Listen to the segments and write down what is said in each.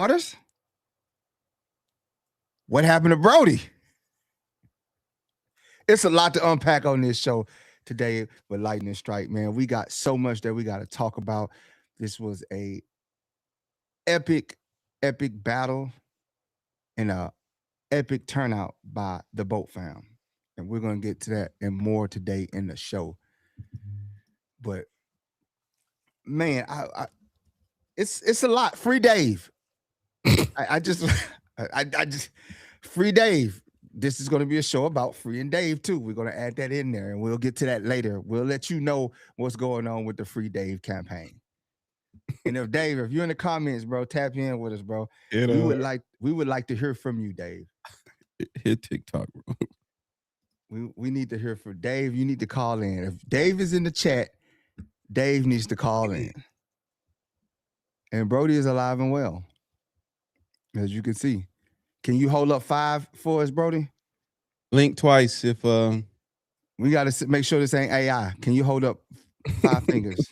Waters? What happened to Brodie? It's a lot to unpack on this show today with Lightning Strike, man. We got so much that we got to talk about. This was a epic, epic battle and a epic turnout by the Boat fam. And we're gonna get to that and more today in the show. But man, it's a lot. Free Dave. I just I just free Dave. This is going to be a show about Free and Dave too. We're going to add that in there, and we'll get to that later. We'll let you know what's going on with the Free Dave campaign. And if Dave, if you're in the comments, bro, tap in with us, bro. We would like to hear from you, Dave. Hit TikTok, bro. We need to hear from Dave. You need to call in. If Dave is in the chat, Dave needs to call in. And Brodie is alive and well, as you can see. Can you hold up 5 for us, Brodie? Blink twice if we got to make sure this ain't AI. Can you hold up 5 fingers?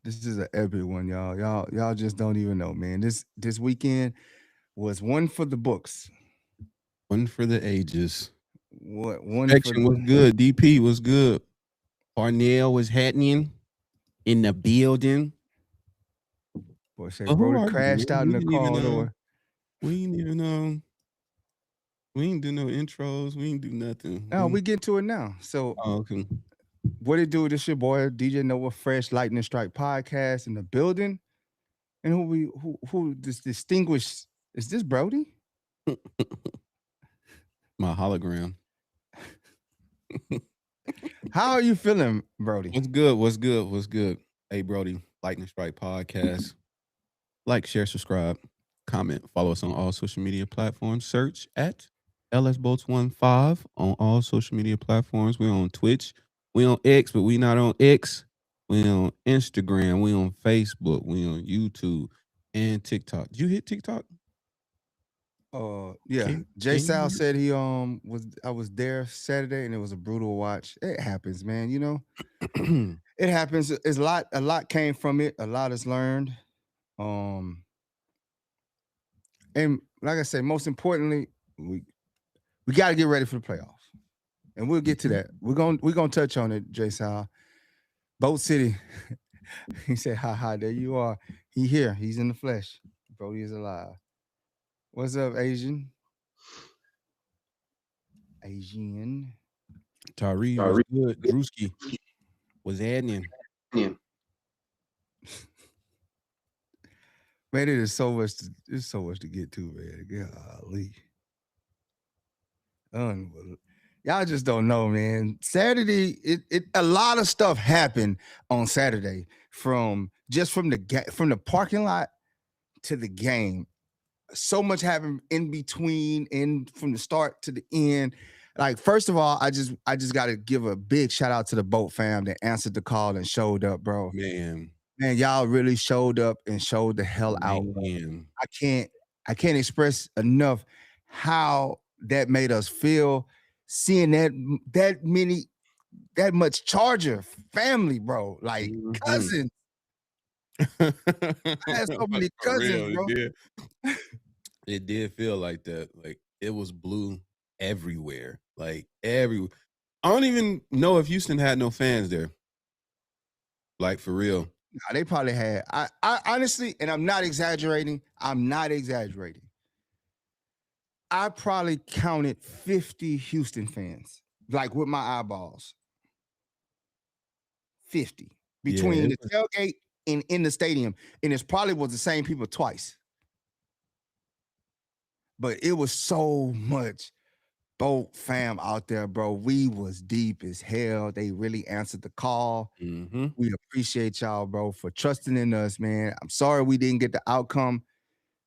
This is an epic one, y'all. Y'all just don't even know, man. This weekend was one for the books. One for the ages. One Section was good. DP was good. Parnell was happening in the building. Boy, say Brodie crashed out in the corridor. We ain't even we ain't do no intros. We ain't do nothing. No, we get to it now. So okay. What it do? This your boy DJ Noah, Fresh Lightning Strike podcast in the building. And who this distinguished is this Brodie? My hologram. How are you feeling, Brodie? What's good? Hey, Brodie, Lightning Strike podcast. Like, share, subscribe, comment, follow us on all social media platforms. Search at LSBoats15 on all social media platforms. We're on Twitch. We on X, but we not on X. We on Instagram. We on Facebook. We on YouTube and TikTok. Did you hit TikTok? Yeah. Jay Sal said I was there Saturday and it was a brutal watch. It happens, man. You know, it happens. It's a lot came from it. A lot is learned. And like I said, most importantly, we got to get ready for the playoffs. And we'll get to that. We're gonna touch on it, Jay Sal. Boat City. He said, "Ha, there you are. He here. He's in the flesh. Brodie is alive." What's up, Asian? Tyree was good. Drewski was adding. Man, there's so much to get to, man. Golly. Unbelievable. Y'all just don't know, man. Saturday, a lot of stuff happened on Saturday from the parking lot to the game. So much happened in between and from the start to the end. Like, first of all, I just got to give a big shout out to the Boat fam that answered the call and showed up, bro. Man, y'all really showed up and showed the hell out. I can't express enough how that made us feel. Seeing that much Charger family, bro, like cousins. I had so many cousins, bro. It did feel like that. Like, it was blue everywhere. Like, everywhere. I don't even know if Houston had no fans there. Like, for real. Nah, they probably had. I honestly, and I'm not exaggerating. I probably counted 50 Houston fans, like with my eyeballs. 50 between the tailgate and in the stadium. And it probably was the same people twice. But it was so much Boat fam out there, bro. We was deep as hell. They really answered the call. Mm-hmm. We appreciate y'all, bro, for trusting in us, man. I'm sorry we didn't get the outcome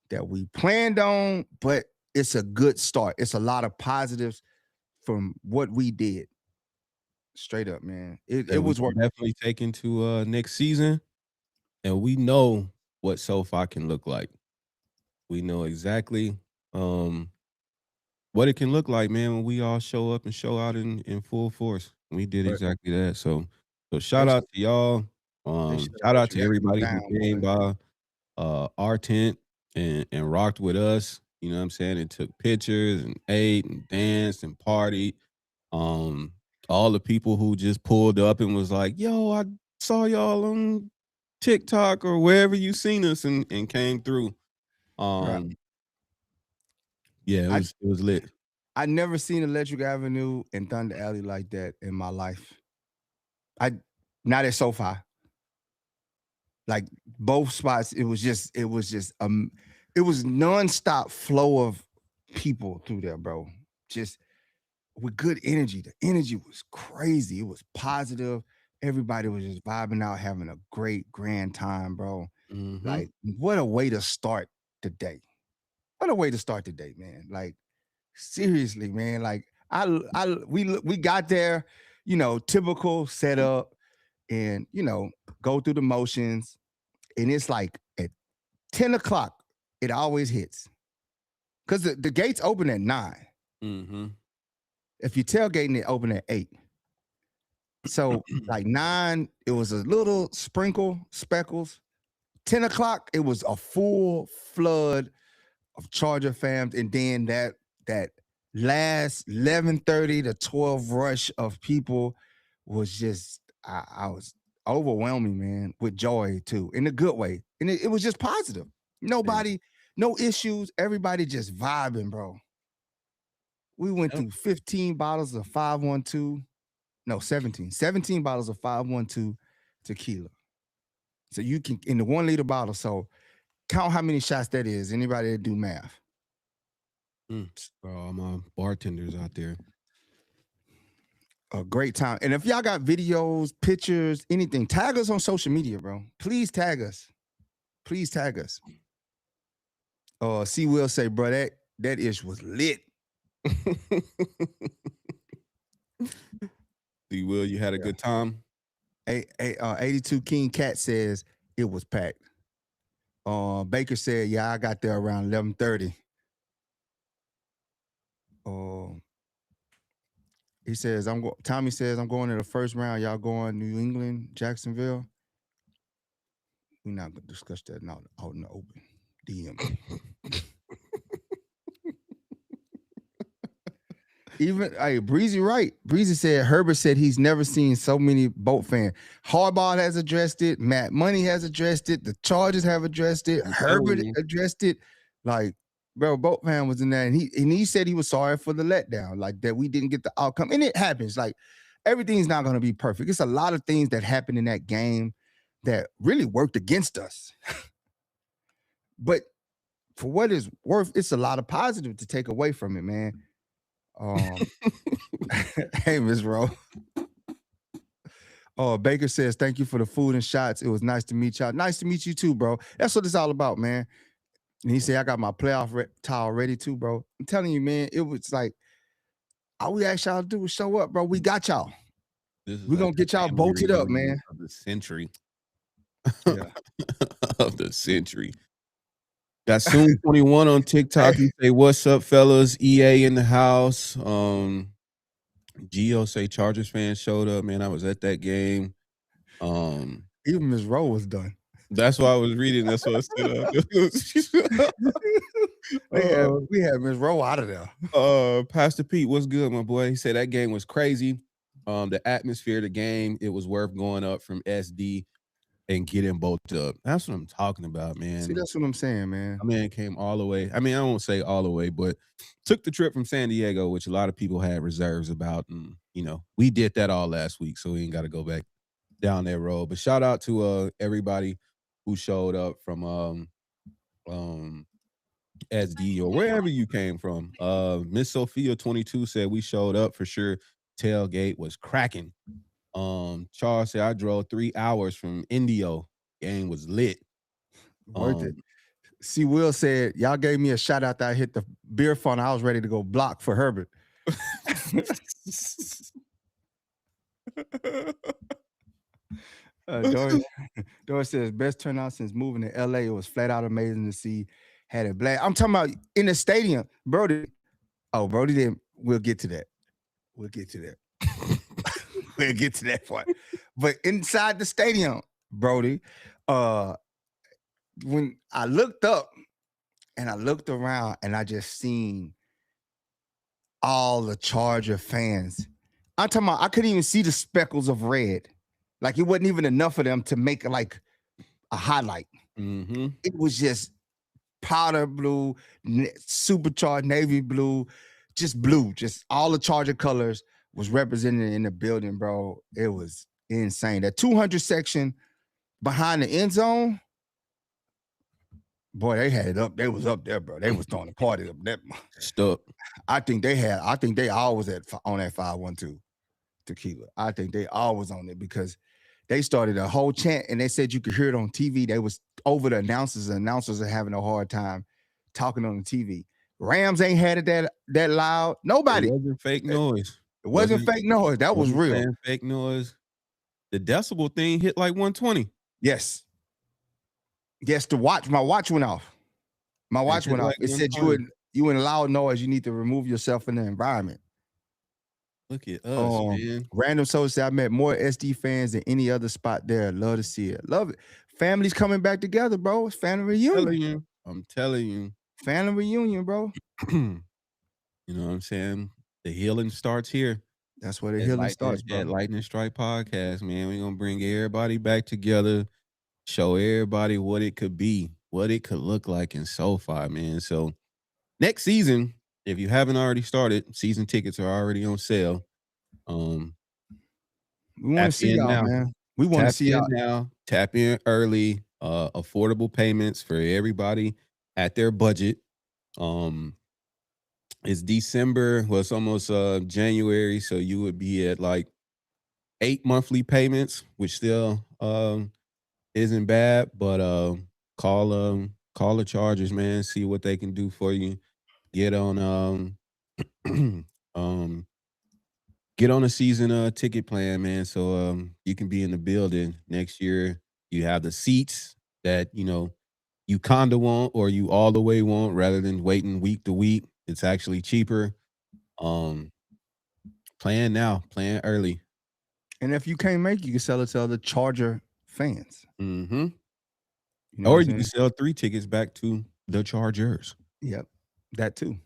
that we planned on, but it's a good start. It's a lot of positives from what we did. Straight up, man. It was worth definitely taken to next season. And we know what SoFi can look like. We know exactly what it can look like, man, when we all show up and show out in full force. We did exactly that. So shout out to y'all. They should have Shout out let you to have it everybody who down, came boy. by our tent and rocked with us. You know what I'm saying? And took pictures and ate and danced and partied. Um, all the people who just pulled up and was like, "Yo, I saw y'all on TikTok or wherever you seen us," and came through. Right. Um, yeah, I it was lit. I never seen Electric Avenue and Thunder Alley like that in my life. I Not at SoFi. Like both spots, it was nonstop flow of people through there, bro. Just with good energy. The energy was crazy. It was positive. Everybody was just vibing out, having a great grand time, bro. Mm-hmm. Like, what a way to start the day. What a way to start the day, man. Like, seriously, man. Like, we got there, typical setup, and go through the motions. And it's like at 10 o'clock, it always hits. Because the gates open at 9. Mm-hmm. If you're tailgating, it open at 8. So like 9, it was a little sprinkle, speckles. 10 o'clock, it was a full flood of Charger fams. And then that last 11:30 to 12 rush of people was just, I was overwhelming, man, with joy too, in a good way. And it was just positive. Yeah. Nobody, no issues. Everybody just vibing, bro. We went Yep. through 15 bottles of 512. No, 17 bottles of 512 tequila. So you can, in the 1 liter bottle. So count how many shots that is. Anybody that do math? For all my bartenders out there. A great time. And if y'all got videos, pictures, anything, tag us on social media, bro. Please tag us. Please tag us. C will say, bro, that ish was lit. D Will, you had a good time? 82 King Cat says it was packed. Baker said, yeah, I got there around 11:30. He says, Tommy says, I'm going to the first round. Y'all going New England, Jacksonville? We're not going to discuss that out in the open. DM me. Even hey, Breezy right. Breezy said Herbert said he's never seen so many boat fans. Harbaugh has addressed it. Matt Money has addressed it. The Chargers have addressed it. I'm telling Herbert you. addressed it. Like, bro, boat fan was in there, and he said he was sorry for the letdown, like that we didn't get the outcome. And it happens. Like everything's not going to be perfect. It's a lot of things that happened in that game that really worked against us. But for what it's worth, it's a lot of positive to take away from it, man. Hey, Miss Rowe. Oh, Baker says, thank you for the food and shots. It was nice to meet y'all. Nice to meet you too, bro. That's what it's all about, man. And he said, I got my playoff towel ready too, bro. I'm telling you, man, it was like, all we asked y'all to do was show up, bro. We got y'all. This is We're like going to get y'all family bolted up, reunion man. of the century. Yeah. Of the century. Got Soon 21 on TikTok. He say, what's up, fellas? EA in the house. Gio say Chargers fans showed up. Man, I was at that game. Even Miss Rowe was done. That's why I was reading. That's what I said. We had Miss Rowe out of there. Pastor Pete, what's good, my boy? He said that game was crazy. The atmosphere of the game, it was worth going up from SD and getting both up. That's what I'm talking about, man. See, that's what I'm saying, man. My man came all the way. I mean, I won't say all the way, but took the trip from San Diego, which a lot of people had reserves about. And, we did that all last week, so we ain't got to go back down that road. But shout out to everybody who showed up from SD or wherever you came from. Miss Sophia 22 said we showed up for sure. Tailgate was cracking. Charles said I drove 3 hours from Indio. Game was lit. Worth it. See, Will said, y'all gave me a shot after I hit the beer funnel. I was ready to go block for Herbert. Doris says, best turnout since moving to LA. It was flat out amazing to see. Had it black. I'm talking about in the stadium. Brodie. Oh, Brodie didn't. We'll get to that. We'll get to that. We'll get to that part. But inside the stadium, Brodie. Uh, when I looked up and I looked around and I just seen all the Charger fans. I'm talking about I couldn't even see the speckles of red. Like it wasn't even enough of them to make like a highlight. Mm-hmm. It was just powder blue, supercharged navy blue, just all the Charger colors was represented in the building, bro. It was insane. That 200 section behind the end zone, boy, they had it up. They was up there, bro. They was throwing a party up there. Stuck. I think they always on that 512 tequila. I think they always on it because they started a whole chant and they said you could hear it on TV. They was over the announcers. The announcers are having a hard time talking on the TV. Rams ain't had it that loud. Nobody. It wasn't fake noise. It wasn't fake noise. That was real. Playing fake noise. The decibel thing hit like 120. Yes. Yes, my watch went off. My watch went off. Like it said you in loud noise, you need to remove yourself in the environment. Look at us, man. Random source said I met more SD fans than any other spot there. Love to see it. Love it. Families coming back together, bro. It's family reunion. I'm telling you. Family reunion, bro. You know what I'm saying? The healing starts here. That's where the healing starts, bro. At Lightning Strike Podcast, man. We're gonna bring everybody back together, show everybody what it could be, what it could look like in SoFi, man. So next season, if you haven't already started, season tickets are already on sale. We want to see y'all, man. We want to see y'all now. Tap in early, affordable payments for everybody at their budget. It's December. Well, it's almost January, so you would be at like 8 monthly payments, which still isn't bad. But call the Chargers, man. See what they can do for you. Get on get on a season ticket plan, man. So you can be in the building next year. You have the seats that you kinda want or you all the way want, rather than waiting week to week. It's actually cheaper. Plan now, plan early. And if you can't make it, you can sell it to other Charger fans. Mm-hmm. Or you can sell 3 tickets back to the Chargers. Yep, that too.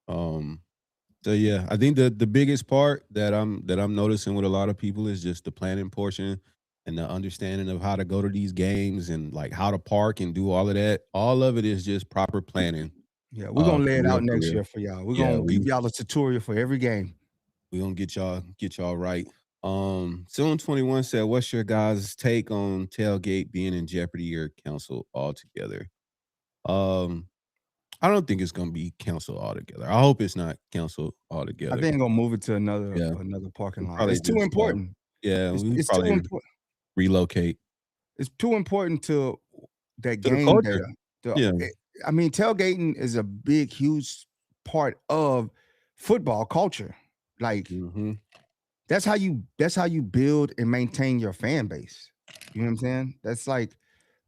So yeah, I think the biggest part that I'm noticing with a lot of people is just the planning portion and the understanding of how to go to these games and like how to park and do all of that. All of it is just proper planning. Yeah, we're gonna lay it out next year for y'all. We're gonna give y'all a tutorial for every game. We're gonna get y'all right. Soon 21 said, what's your guys' take on tailgate being in jeopardy or canceled altogether? I don't think it's gonna be canceled altogether. I hope it's not canceled altogether. I think they're gonna move it to another parking lot. It's too important. It's too important. Relocate. It's too important to that game there. I mean, tailgating is a big, huge part of football culture. Like that's how you build and maintain your fan base. You know what I'm saying? That's like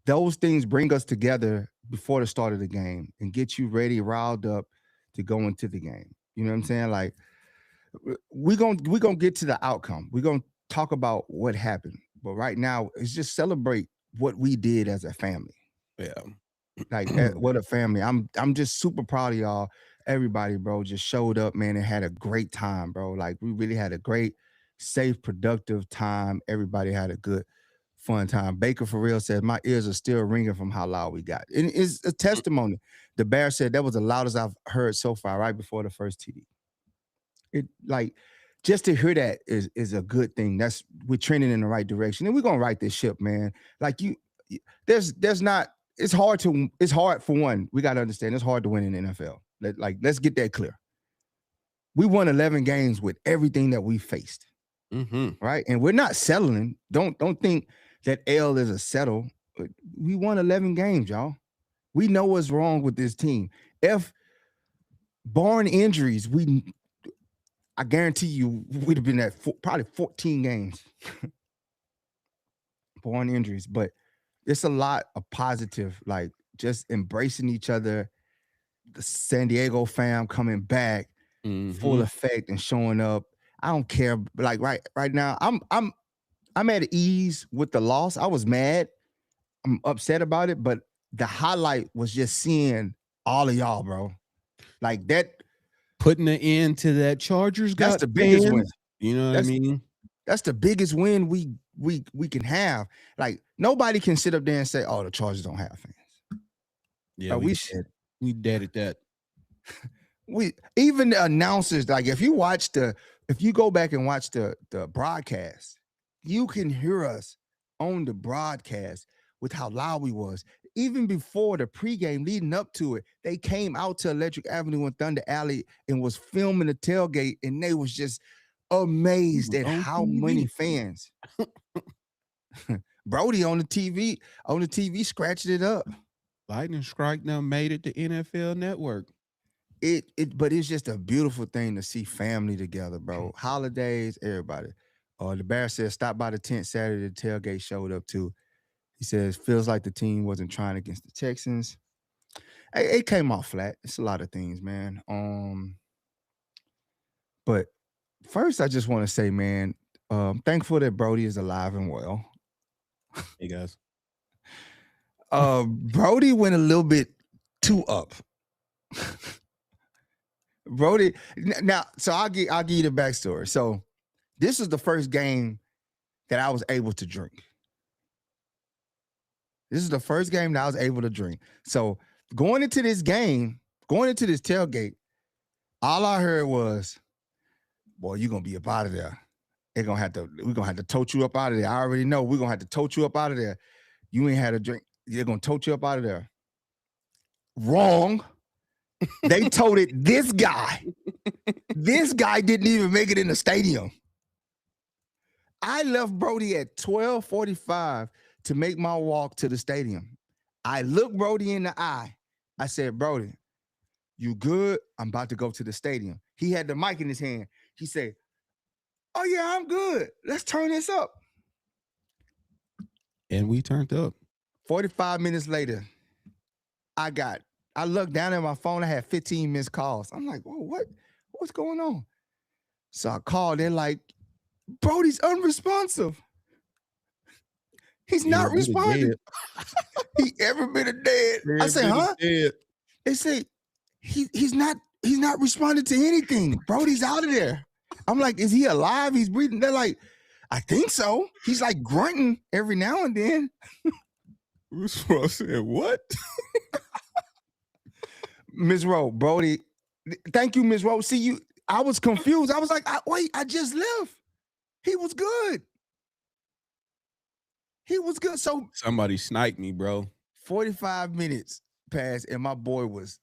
those things bring us together before the start of the game and get you ready, riled up to go into the game. You know what I'm saying? Like we're gonna get to the outcome. We're gonna talk about what happened. But right now, it's just celebrate what we did as a family. Yeah. Like what a family. I'm just super proud of y'all. Everybody, bro, just showed up, man, and had a great time, bro. Like we really had a great, safe, productive time. Everybody had a good, fun time. Baker for real said, my ears are still ringing from how loud we got. And it's a testimony. The Bear said that was the loudest I've heard so far, right before the first TD. It like just to hear that is a good thing. We're trending in the right direction. And we're gonna right this ship, man. Like there's not, it's hard for one. We gotta understand it's hard to win in the NFL. Let's get that clear. We won 11 games with everything that we faced. Right? And we're not settling. Don't think that L is a settle. We won 11 games, y'all. We know what's wrong with this team. If barring injuries, I guarantee you we'd have been at probably 14 games. Barring injuries, but it's a lot of positive, like just embracing each other. The San Diego fam coming back, full effect and showing up. I don't care. Like right now, I'm at ease with the loss. I was mad. I'm upset about it, but the highlight was just seeing all of y'all, bro. Like that. Putting an end to that Chargers That's got the biggest win. fans. You know what I That's mean? that's the biggest win we can have. Like nobody can sit up there and say, "Oh, the Chargers don't have fans." Yeah, we dead at that. We even the announcers, like if you go back and watch the broadcast, you can hear us on the broadcast with how loud we was. Even before the pregame leading up to it, they came out to Electric Avenue and Thunder Alley and was filming the tailgate, and they was just amazed at on how TV. many fans. Brodie on the TV scratched it up. Lightning Strike now made it to NFL Network. But it's just a beautiful thing to see family together, bro. Holidays, everybody. The Bear says, stop by the tent Saturday. The tailgate showed up too. He says, feels like the team wasn't trying against the Texans. It came off flat. It's a lot of things, man. But first, I just want to say, man, thankful that Brodie is alive and well. Hey guys. Brodie went a little bit too up. Brodie, now, so I'll give you the backstory. So this is the first game that I was able to drink. This is the first game that I was able to drink. So going into this tailgate, all I heard was, boy, you're gonna be up out of there. We're gonna have to tote you up out of there. I already know we're gonna have to tote you up out of there. You ain't had a drink. They're gonna tote you up out of there. Wrong. They toted this guy. This guy didn't even make it in the stadium. I left Brodie at 12:45 to make my walk to the stadium. I looked Brodie in the eye. I said, Brodie, you good? I'm about to go to the stadium. He had the mic in his hand. He said, oh yeah, I'm good. Let's turn this up. And we turned up. 45 minutes later, I looked down at my phone. I had 15 missed calls. I'm like, whoa, what's going on? So I called. They're like, Brodie's unresponsive. He's not responding. He every bit of dead. I say, huh? Dead. They say he's not responding to anything. Brodie's out of there. I'm like, is he alive? He's breathing. They're like, I think so. He's like grunting every now and then. I said, what? Ms. Rowe, Brodie, thank you, Ms. Rowe. See, I was confused. I was like, wait, I just left. He was good. He was good. So somebody sniped me, bro. 45 minutes passed, and my boy was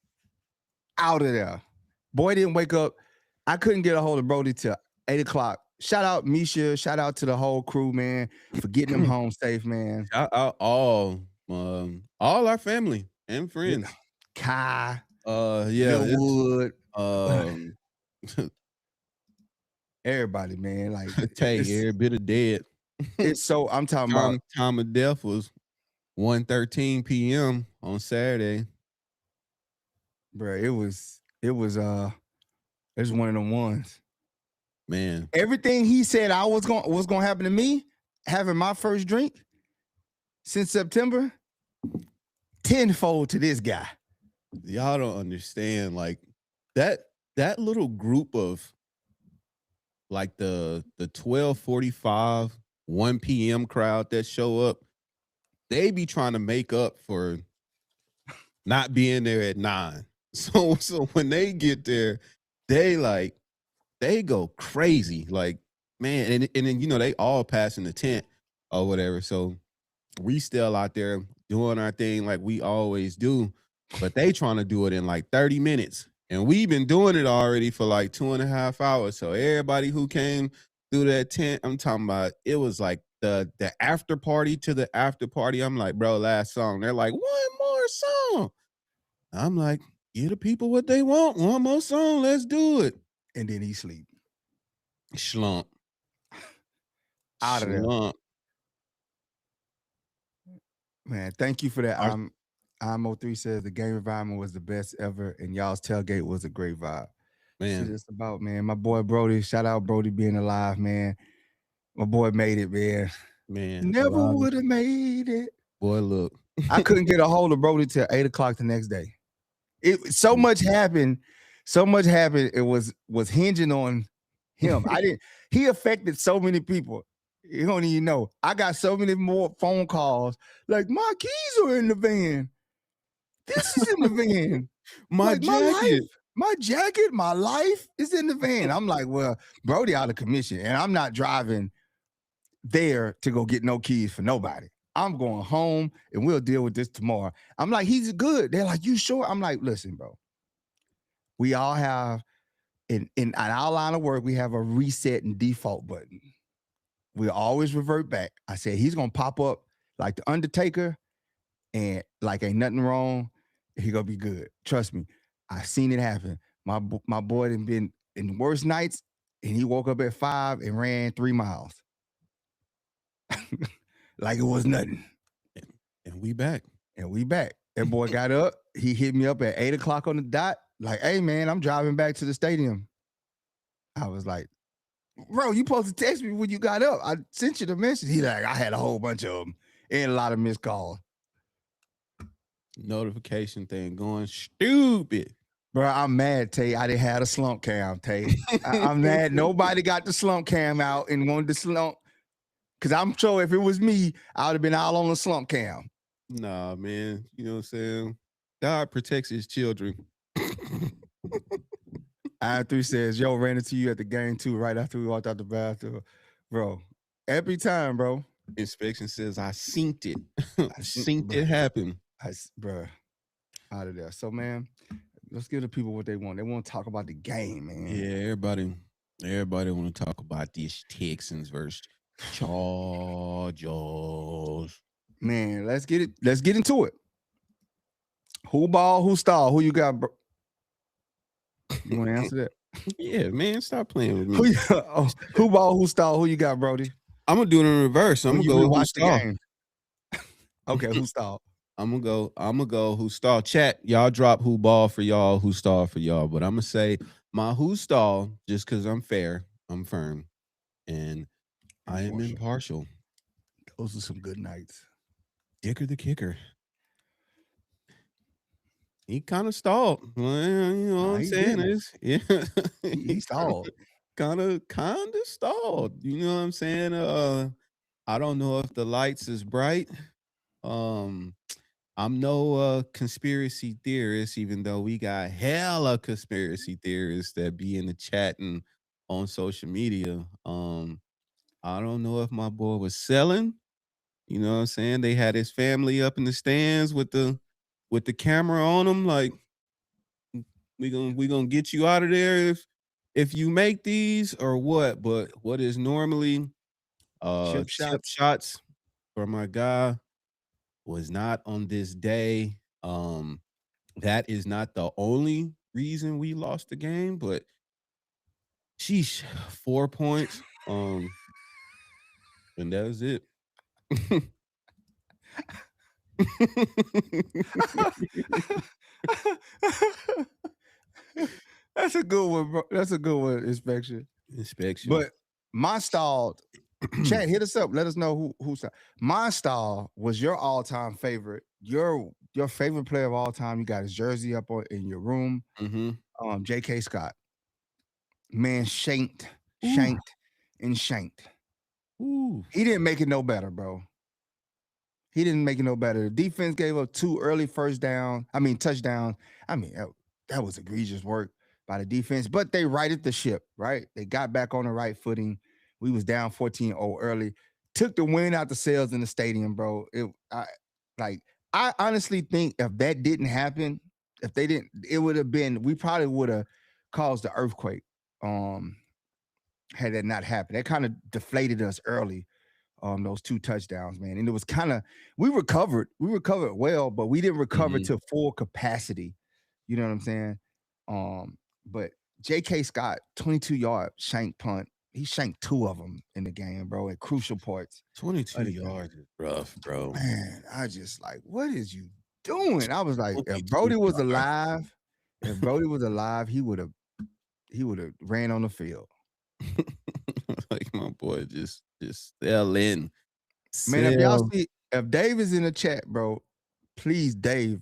out of there. Boy didn't wake up. I couldn't get a hold of Brodie till 8 o'clock. Shout out Misha. Shout out to the whole crew, man, for getting him home safe, man. Shout out all our family and friends. Kai. Wood. Everybody, man. Like every bit of dead. It's so I'm talking about time of death was 1:13 p.m. on Saturday. Bro, it was one of the ones. Man. Everything he said was gonna happen to me, having my first drink since September, tenfold to this guy. Y'all don't understand. Like that little group of like the 12:45, 1 p.m. crowd that show up, they be trying to make up for not being there at 9. So when they get there, they go crazy. Like, man, and then they all pass in the tent or whatever. So we still out there doing our thing like we always do, but they trying to do it in like 30 minutes. And we've been doing it already for like 2.5 hours. So everybody who came through that tent, I'm talking about, it was like the after party to the after party. I'm like, bro, last song. They're like, one more song. I'm like, give the people what they want. One more song. Let's do it. And then he sleep. Slump. Out of there. Man, thank you for that. IMO3 says the game environment was the best ever, and y'all's tailgate was a great vibe. Man, it's about, man, my boy Brodie. Shout out Brodie being alive, man. My boy made it, man. Man, a Never lot of would have made it. boy, look. I couldn't get a hold of Brodie till 8 o'clock the next day. It so much happened. So much happened. It was hinging on him. I didn't. He affected so many people. You don't even know. I got so many more phone calls. Like my keys are in the van. This is in the van. My Like jacket. my jacket, my life is in the van. I'm like, well, Brodie out of commission, and I'm not driving there to go get no keys for nobody. I'm going home and we'll deal with this tomorrow. I'm like, he's good. They're like, you sure? I'm like, listen, bro. We all have in our line of work, we have a reset and default button. We always revert back. I said he's gonna pop up like the Undertaker, and like ain't nothing wrong. He gonna be good. Trust me. I seen it happen. My boy had been in worse nights, and he woke up at 5 and ran 3 miles. Like it was nothing. And we back. And we back. That boy got up. He hit me up at 8 o'clock on the dot. Like, hey man, I'm driving back to the stadium. I was like, bro, you supposed to text me when you got up. I sent you the message. He like, I had a whole bunch of them and a lot of missed calls. Notification thing going stupid. Bro, I'm mad, Tay. I didn't have a slump cam, Tay. I'm mad. Nobody got the slump cam out and wanted the slump. Because I'm sure if it was me, I would have been all on the slump cam. Nah, man. You know what I'm saying? God protects his children. I3 says, yo, ran into you at the game too, right after we walked out the bathroom. Bro, every time, bro. Inspection says, I synced it. I synced it happen. Bro, out of there. So, man, let's give the people what they want. They want to talk about the game, man. Yeah, everybody want to talk about these Texans versus Chargers. Man, let's get into it. Who ball, who stall? Who you got, bro? You want to answer that? Yeah, man, stop playing with me. Who ball, who stall? Who you got, Brodie? I'm gonna do it in reverse. I'm gonna go watch the game. Okay, who stall? I'm gonna go who stall. Chat, y'all drop who ball for y'all, who stall for y'all. But I'm gonna say my who stall just because I'm fair, I'm firm, and I am impartial. Those are some good nights. Dicker the kicker. He kind of stalled. Well, you know what I'm saying? Yeah. He stalled. kind of stalled. You know what I'm saying? I don't know if the lights is bright. I'm no conspiracy theorist, even though we got hella conspiracy theorists that be in the chat and on social media. I don't know if my boy was selling. You know what I'm saying? They had his family up in the stands with the camera on them, like we gonna get you out of there if you make these or what. But what is normally chip shots for my guy was not on this day. That is not the only reason we lost the game, but sheesh, 4 points. And that was it. That's a good one, bro. That's a good one, inspection. But my stall, chat, hit us up. Let us know who's my stall was your all-time favorite. Your favorite player of all time. You got his jersey up in your room. J.K. Scott. Man, shanked. Ooh. He didn't make it no better, bro. He didn't make it no better. The defense gave up 2 early touchdowns. I mean, that was egregious work by the defense, but they righted the ship, right? They got back on the right footing. We was down 14-0 early. Took the win out the sails in the stadium, bro. I honestly think if that didn't happen, if they didn't, it would have been, we probably would have caused the earthquake. Had that not happened. That kind of deflated us early. Those 2 touchdowns, man. And it was kind of, we recovered well, but we didn't recover to full capacity. You know what I'm saying? But J.K. Scott, 22-yard shank punt. He shanked 2 of them in the game, bro, at crucial parts. 22 yards is rough, bro. Man, I just like, what is you doing? I was like, if Brodie was alive, he would have ran on the field. Like my boy just Just selling. Man, if y'all Sell. see, if Dave is in the chat, bro, please, Dave,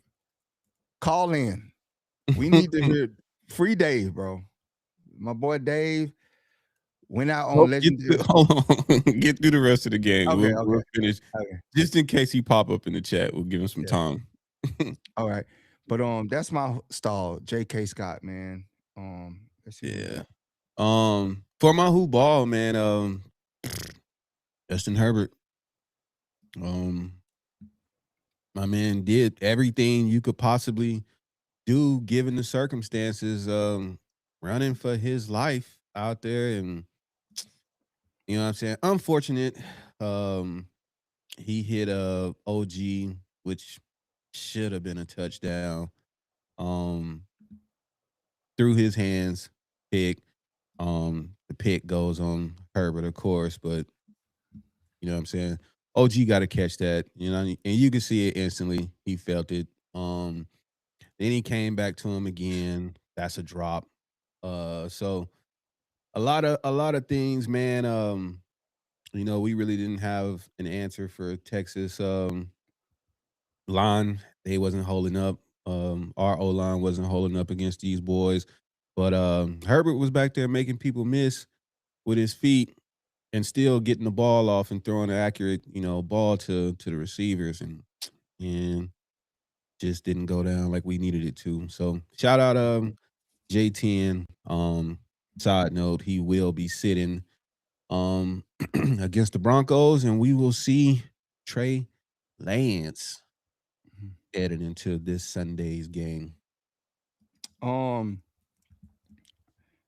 call in. We need to hear free Dave, bro. My boy Dave went out on Nope, legendary. hold on. Get through the rest of the game. Okay, We'll okay, finish. okay. Just in case he pop up in the chat, we'll give him some Yeah. time. All right. But that's my stall, J.K. Scott, man. Let's see who we Yeah. got. For my who ball, man, Justin Herbert. My man did everything you could possibly do given the circumstances, running for his life out there, and you know what I'm saying? Unfortunate. Um, he hit a OG, which should have been a touchdown. Um, through his hands, pick. The pick goes on Herbert, of course, but you know what I'm saying? OG got to catch that, you know, and you can see it instantly. He felt it. Then he came back to him again. That's a drop. So a lot of things, man. You know, we really didn't have an answer for Texas line. They wasn't holding up. Our O line wasn't holding up against these boys. But Herbert was back there making people miss with his feet and still getting the ball off and throwing an accurate, ball to the receivers, and just didn't go down like we needed it to. So shout out J10. Side note, he will be sitting against the Broncos, and we will see Trey Lance headed into this Sunday's game. Um,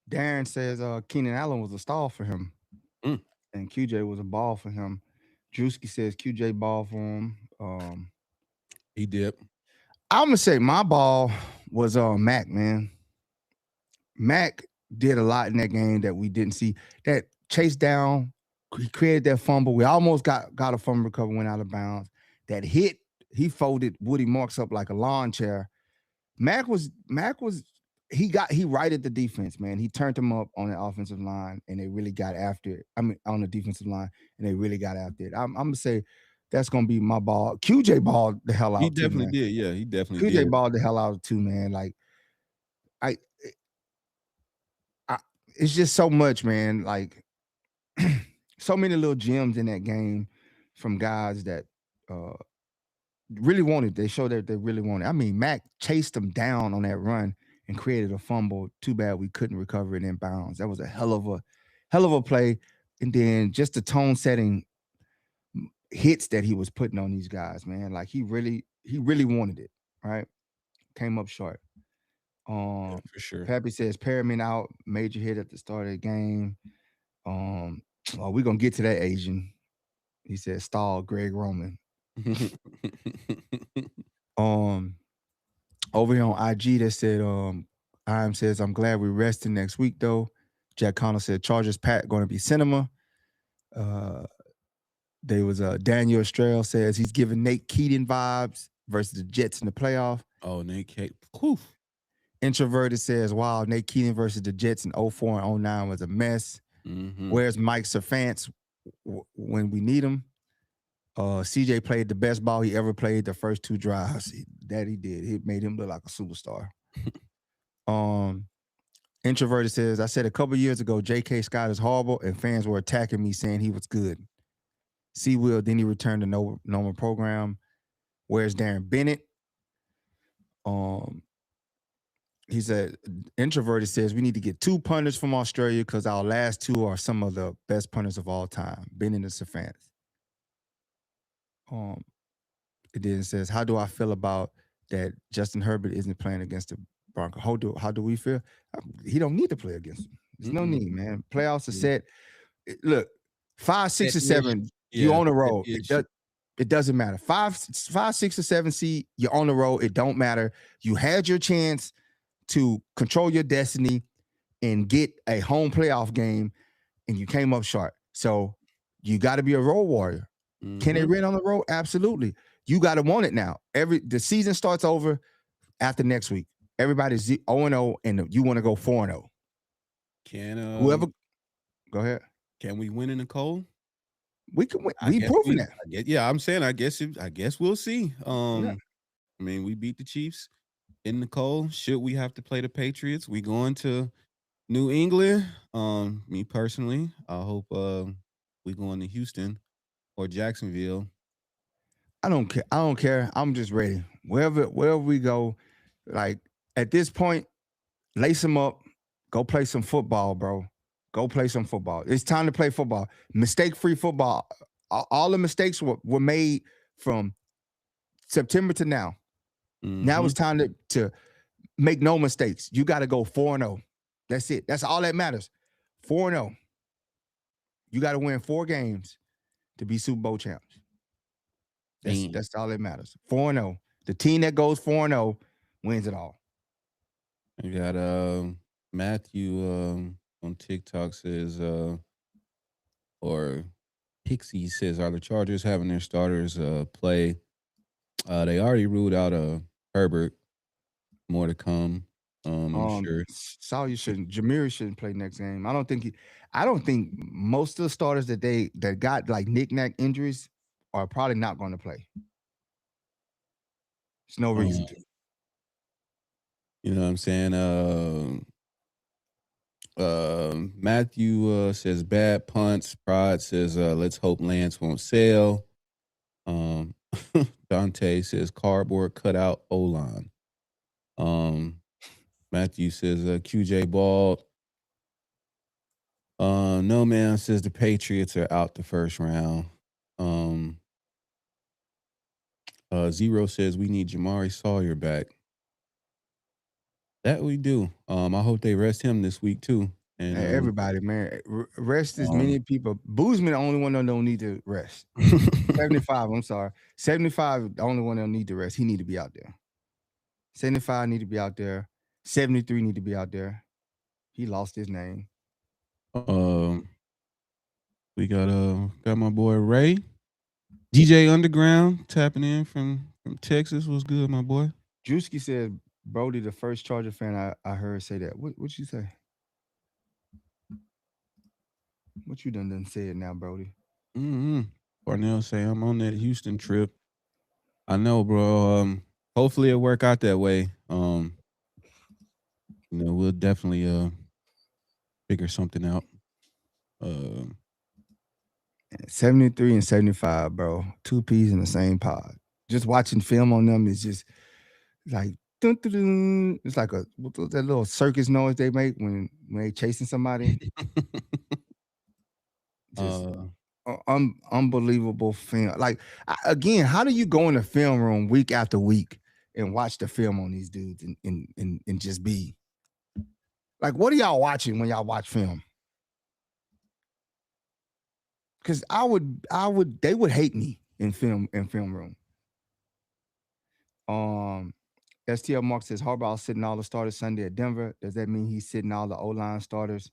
Darren says Keenan Allen was a stall for him, Mm, and QJ was a ball for him. Drewski says QJ ball for him. he did. I'm gonna say my ball was Mac, man. Mac did a lot in that game that we didn't see. That chase down, he created that fumble. We almost got a fumble recovery, went out of bounds. That hit, he folded Woody Marks up like a lawn chair. Mac was he righted the defense, man. He turned them up on the offensive line, and they really got after it. I mean, on the defensive line, and they really got after it. I'm gonna say that's gonna be my ball. QJ balled the hell He out too, definitely man. did. Yeah, he definitely QJ did. balled the hell out too, man. Like I, I it's just so much, man. Like so many little gems in that game from guys that uh really wanted. They showed that they really wanted. I mean, Mac chased them down on that run and created a fumble. Too bad we couldn't recover it in bounds. That was a hell of a play. And then just the tone setting hits that he was putting on these guys, man. Like he really wanted it. Right? Came up short. Yeah, Um, for sure. Pappy says Perriman out, major hit at the start of the game. Um, we're gonna get to that Asian. He said stall Greg Roman. Um, over here on IG that said, IM says, I'm glad we're resting next week though. Jack Connell said Chargers Pat gonna be cinema. Uh there was Daniel Estrell says he's giving Nate Keaton vibes versus the Jets in the playoff. Oh, Nate Kate. Whew. Introverted says, wow, Nate Keaton versus the Jets in '04 and '09 was a mess. Mm-hmm. Where's Mike Servants when we need him? CJ played the best ball he ever played the first two drives. That he did. It made him look like a superstar. Um, Introverted says, I said a couple years ago, J.K. Scott is horrible, and fans were attacking me saying he was good. C. Will, then he returned to normal program. Where's Darren Bennett? Um, he said, Introverted says, we need to get 2 punters from Australia because our last 2 are some of the best punters of all time, Bennett and Stefanski. It then says, how do I feel about that Justin Herbert isn't playing against the Broncos? How do we feel? He don't need to play against them. There's no Mm-mm. need, man. Playoffs are Yeah. set. Look, 5, 6, That or ish. 7, you Yeah, on the that road. ish. It doesn't matter. 5, 6, or 7 seed, you're on the road. It don't matter. You had your chance to control your destiny and get a home playoff game, and you came up short. So you got to be a road warrior. Can they Mm-hmm. win on the road? Absolutely. You got to want it now. The season starts over after next week. Everybody's 0-0, and you want to go 4-0. Can Whoever, go ahead. can we win in the cold? We can win. I We guess proving we. that. I guess, yeah, I'm saying. I guess we'll see. Yeah. I mean, we beat the Chiefs in the cold. Should we have to play the Patriots? We going to New England. Me personally, I hope we going to Houston or Jacksonville. I don't care. I don't care. I'm just ready. Wherever we go, like at this point, lace them up. Go play some football, bro. Go play some football. It's time to play football. Mistake-free football. All the mistakes were made from September to now. Now Mm-hmm. it's time to make no mistakes. You got to go 4-0. That's it. That's all that matters. 4-0. You got to win 4 games to be Super Bowl champs. And That's all that matters. 4-0. The team that goes 4-0 wins it all. I got Matthew on TikTok says or Pixie says, are the Chargers having their starters play? They already ruled out Herbert. More to come. I'm sure. Sawyer shouldn't. Jamiri shouldn't play next game. I don't think most of the starters that got like knick-knack injuries are probably not going to play. There's no reason Um, to. you know what I'm saying? Matthew says bad punts. Pride says let's hope Lance won't sell. Um, Dante says cardboard cutout O-line. Matthew says QJ bald. No man says the Patriots are out the first round. Um, Zero says we need Jamari Sawyer back. That we do. I hope they rest him this week too. And Everybody, man, rest as um, many people. Boozman the only one that don't need to rest. 75. I'm sorry. 75. The only one that don't need to rest. He need to be out there. 75 need to be out there. 73 need to be out there. He lost his name. um, we got my boy Ray, DJ Underground tapping in from Texas. What's good, my boy? Drewski said Brodie, the first Charger fan I heard say that. What you say? What you done said now, Brodie? Mm-hmm. Cornell say I'm on that Houston trip. I know, bro. Hopefully it work out that way. We'll definitely figure something out. 73 and 75, bro. Two peas in the same pod. Just watching film on them is just like dun, dun, dun. It's like that little circus noise they make when they chasing somebody. Just uh, unbelievable film. Like again, how do you go in the film room week after week and watch the film on these dudes and just be like, what are y'all watching when y'all watch film? Because they would hate me in film room. STL Mark says Harbaugh sitting all the starters Sunday at Denver. Does that mean he's sitting all the O-line starters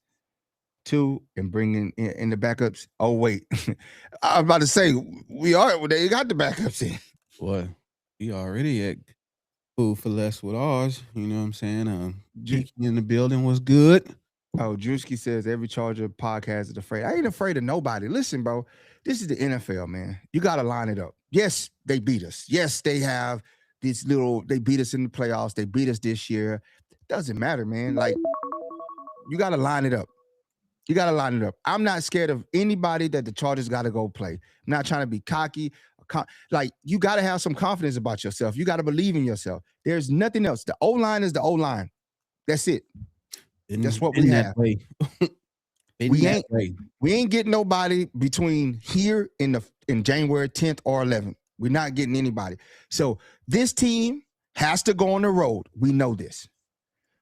too and bringing in the backups? Oh wait, I was about to say they got the backups in. What? We already at food for less with ours. You know what I'm saying? Kiki in the building was good. Oh, Drewski says every Charger podcast is afraid. I ain't afraid of nobody. Listen, bro, this is the NFL, man. You got to line it up. Yes, they beat us. Yes, they have they beat us in the playoffs. They beat us this year. Doesn't matter, man. Like, you got to line it up. You got to line it up. I'm not scared of anybody that the Chargers got to go play. I'm not trying to be cocky. Like, you got to have some confidence about yourself. You got to believe in yourself. There's nothing else. The O-line is the O-line. That's it. That's what we have. We ain't getting nobody between here in January 10th or 11th. We're not getting anybody. So this team has to go on the road. We know this.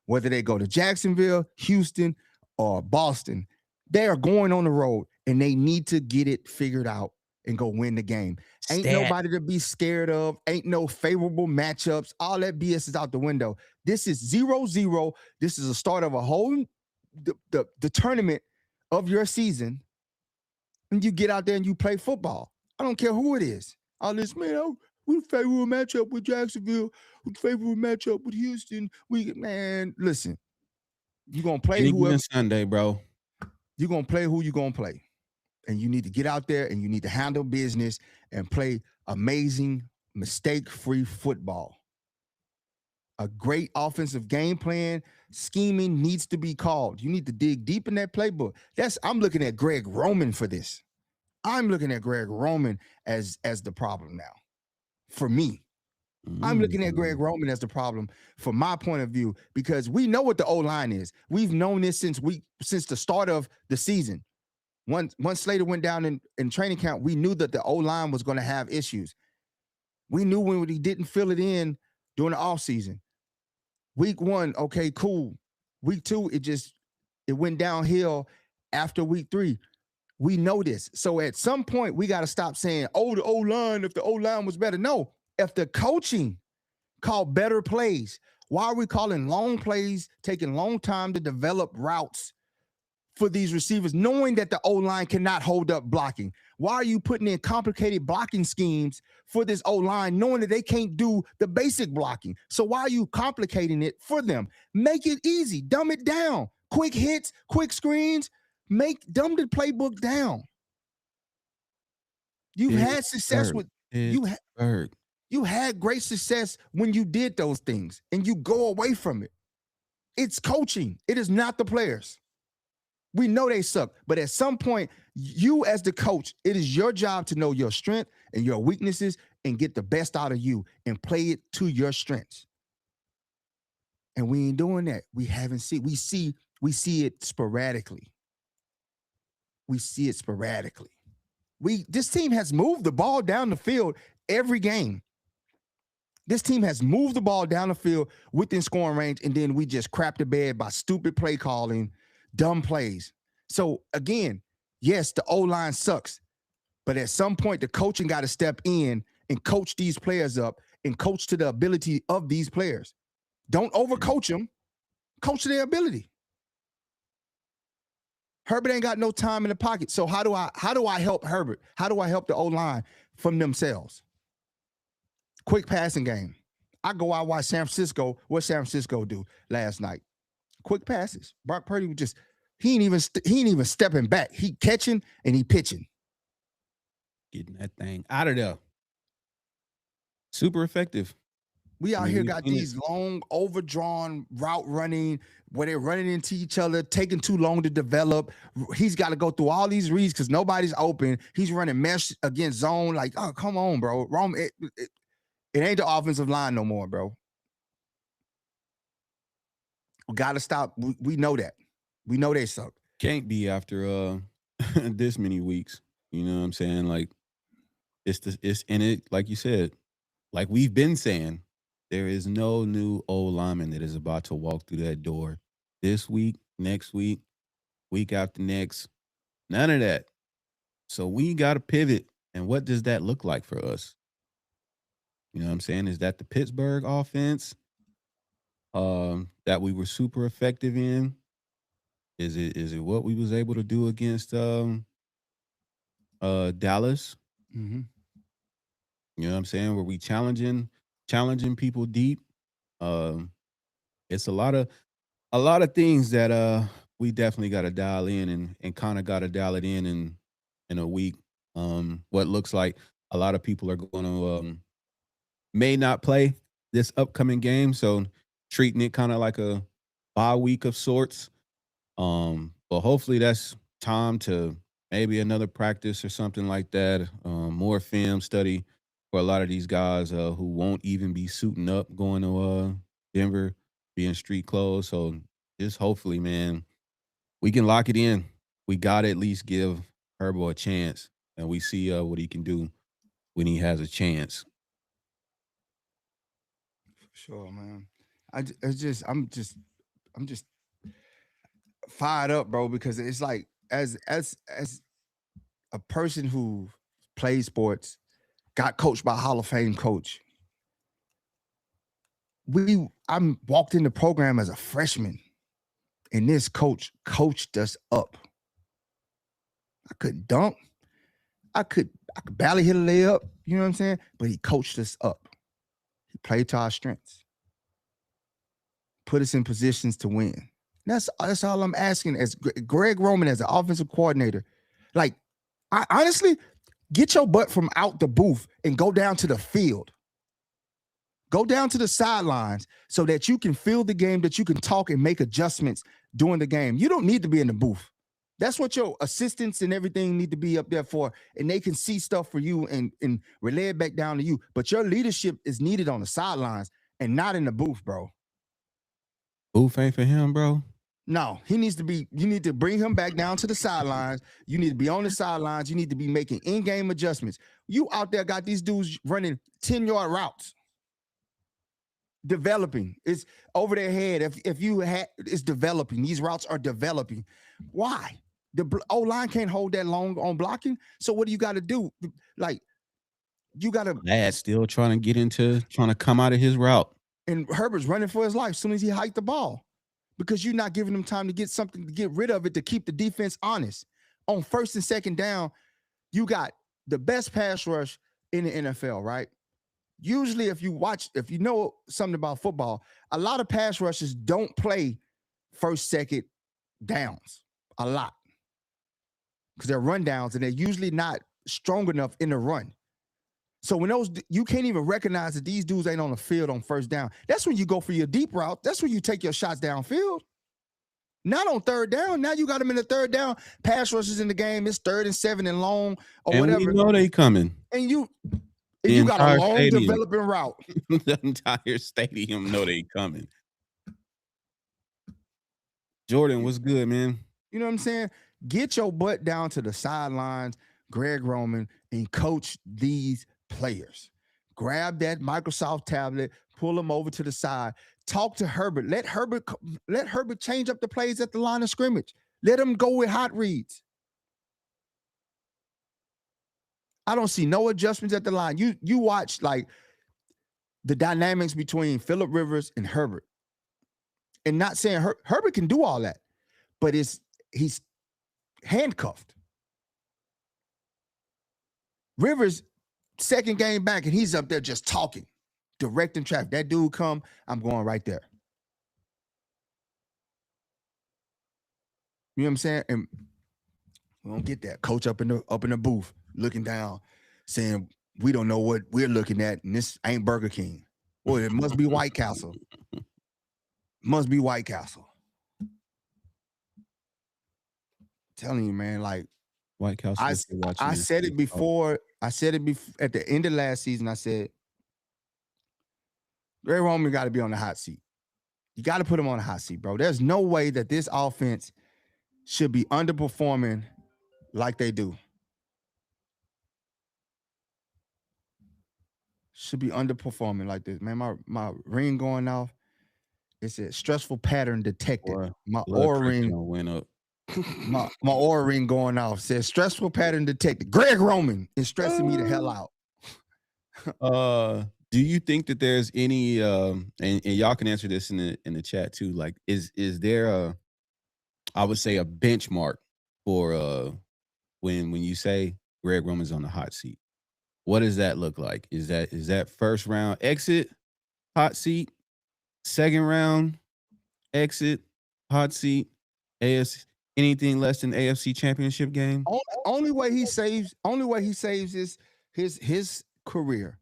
Whether they go to Jacksonville, Houston, or Boston, they are going on the road and they need to get it figured out and go win the game. Ain't nobody to be scared of. Ain't no favorable matchups. All that BS is out the window. This is 0-0. This is a start of a whole the tournament of your season, and you get out there and you play football. I don't care who it is. All this, man, we favorable matchup with Jacksonville, we favorable matchup with Houston. Listen, you're gonna play any whoever given Sunday, bro. you're gonna play who you're gonna play. And you need to get out there and you need to handle business and play amazing, mistake-free football. A great offensive game plan, scheming needs to be called. You need to dig deep in that playbook. I'm looking at Greg Roman for this. I'm looking at Greg Roman as the problem now. For me. I'm looking at Greg Roman as the problem from my point of view, because we know what the O-line is. We've known this since the start of the season. Once Slater went down in training camp, we knew that the O-line was going to have issues. We knew when he didn't fill it in during the offseason. Week 1, okay, cool. Week 2, it went downhill after week 3. We know this. So at some point, we got to stop saying, oh, the O-line, if the O-line was better. No, if the coaching called better plays, why are we calling long plays, taking long time to develop routes for these receivers, knowing that the O-line cannot hold up blocking? Why are you putting in complicated blocking schemes for this O-line, knowing that they can't do the basic blocking? So why are you complicating it for them? Make it easy. Dumb it down. Quick hits, quick screens. Dumb the playbook down. You've had success with you had great success when you did those things, and you go away from it. It's coaching. It is not the players. We know they suck, but at some point, you as the coach, it is your job to know your strength and your weaknesses and get the best out of you and play it to your strengths. And we ain't doing that. We see it sporadically. We see it sporadically. This team has moved the ball down the field every game. This team has moved the ball down the field within scoring range, and then we just crap the bed by stupid play calling, dumb plays. So again, yes, the O-line sucks, but at some point the coaching got to step in and coach these players up and coach to the ability of these players. Don't overcoach them. Coach to their ability. Herbert ain't got no time in the pocket. So how do I help Herbert? How do I help the O-line from themselves? Quick passing game. I go out watch San Francisco. What San Francisco do last night? Quick passes. Brock Purdy was just he ain't even stepping back. He catching and he pitching. Getting that thing out of there. Super effective. We out here got these long, overdrawn route running where they're running into each other, taking too long to develop. He's got to go through all these reads because nobody's open. He's running mesh against zone. Like, oh, come on, bro. Rome, it ain't the offensive line no more, bro. We got to stop. We know that. We know they suck. Can't be after this many weeks. You know what I'm saying? Like, it's in it, like you said, like we've been saying, there is no new old lineman that is about to walk through that door this week, next week, week after next. None of that. So we got to pivot. And what does that look like for us? You know what I'm saying? Is that the Pittsburgh offense that we were super effective in? Is it what we was able to do against Dallas? Mm-hmm. You know what I'm saying? Were we challenging people deep? It's a lot of things that we definitely got to dial in and kind of got to dial it in a week. What looks like a lot of people are going to may not play this upcoming game, so treating it kind of like a bye week of sorts. But hopefully that's time to maybe another practice or something like that. More film study for a lot of these guys who won't even be suiting up going to Denver, being street clothes. So just hopefully, man, we can lock it in. We got to at least give Herbo a chance, and we see what he can do when he has a chance. Sure, man. I'm just fired up, bro, because it's like as a person who plays sports, got coached by a Hall of Fame coach. I walked in the program as a freshman, and this coach coached us up. I couldn't dunk. I could barely hit a layup, you know what I'm saying? But he coached us up. He played to our strengths. Put us in positions to win. That's all I'm asking as Greg Roman as an offensive coordinator. Like, I honestly get your butt from out the booth and go down to the field. Go down to the sidelines so that you can feel the game, that you can talk and make adjustments during the game. You don't need to be in the booth. That's what your assistants and everything need to be up there for, and they can see stuff for you and relay it back down to you. But your leadership is needed on the sidelines and not in the booth, bro. Booth ain't for him, bro. No, he needs to be. You need to bring him back down to the sidelines. You need to be on the sidelines. You need to be making in-game adjustments. You out there got these dudes running 10-yard routes, developing. It's over their head. If you had, it's developing. These routes are developing. Why? The O-line can't hold that long on blocking. So what do you got to do? Like you got to. Lad still trying to come out of his route. And Herbert's running for his life as soon as he hiked the ball. Because you're not giving them time to get something to get rid of it to keep the defense honest. On first and second down, you got the best pass rush in the NFL, right? Usually, if you know something about football, a lot of pass rushes don't play first, second downs a lot because they're run downs and they're usually not strong enough in the run. So when you can't even recognize that these dudes ain't on the field on first down. That's when you go for your deep route. That's when you take your shots downfield. Not on third down. Now you got them in the third down. Pass rushes in the game. It's 3rd and 7 and long or and whatever. We know they coming. And you got a long stadium. developing route. The entire stadium know they coming. Jordan, what's good, man? You know what I'm saying? Get your butt down to the sidelines, Greg Roman, and coach these players. Grab that Microsoft tablet, pull them over to the side, talk to Herbert. Let Herbert change up the plays at the line of scrimmage. Let him go with hot reads. I don't see no adjustments at the line. You watch like the dynamics between Phillip Rivers and Herbert. And not saying Herbert can do all that, but he's handcuffed. Rivers, second game back, and he's up there just talking, directing traffic. That dude come, I'm going right there. You know what I'm saying? And we don't get that. Coach up in the booth, looking down, saying, we don't know what we're looking at, and this ain't Burger King. Well, it must be White Castle. Must be White Castle. Telling you, man, like White Castle. I said it before. I said it at the end of last season. I said, Ray Roman got to be on the hot seat. You got to put him on the hot seat, bro. There's no way that this offense should be underperforming like they do. Should be underperforming like this, man. My ring going off. It said stressful pattern detected. Boy, my Oura ring went up. my Oura ring going off. Says stressful pattern detected. Greg Roman is stressing me the hell out. Do you think that there's any and y'all can answer this in the chat too? Like, is there I would say a benchmark for when you say Greg Roman's on the hot seat? What does that look like? Is that first round exit hot seat, second round exit hot seat, AFC, anything less than AFC Championship game? Only way he saves is his career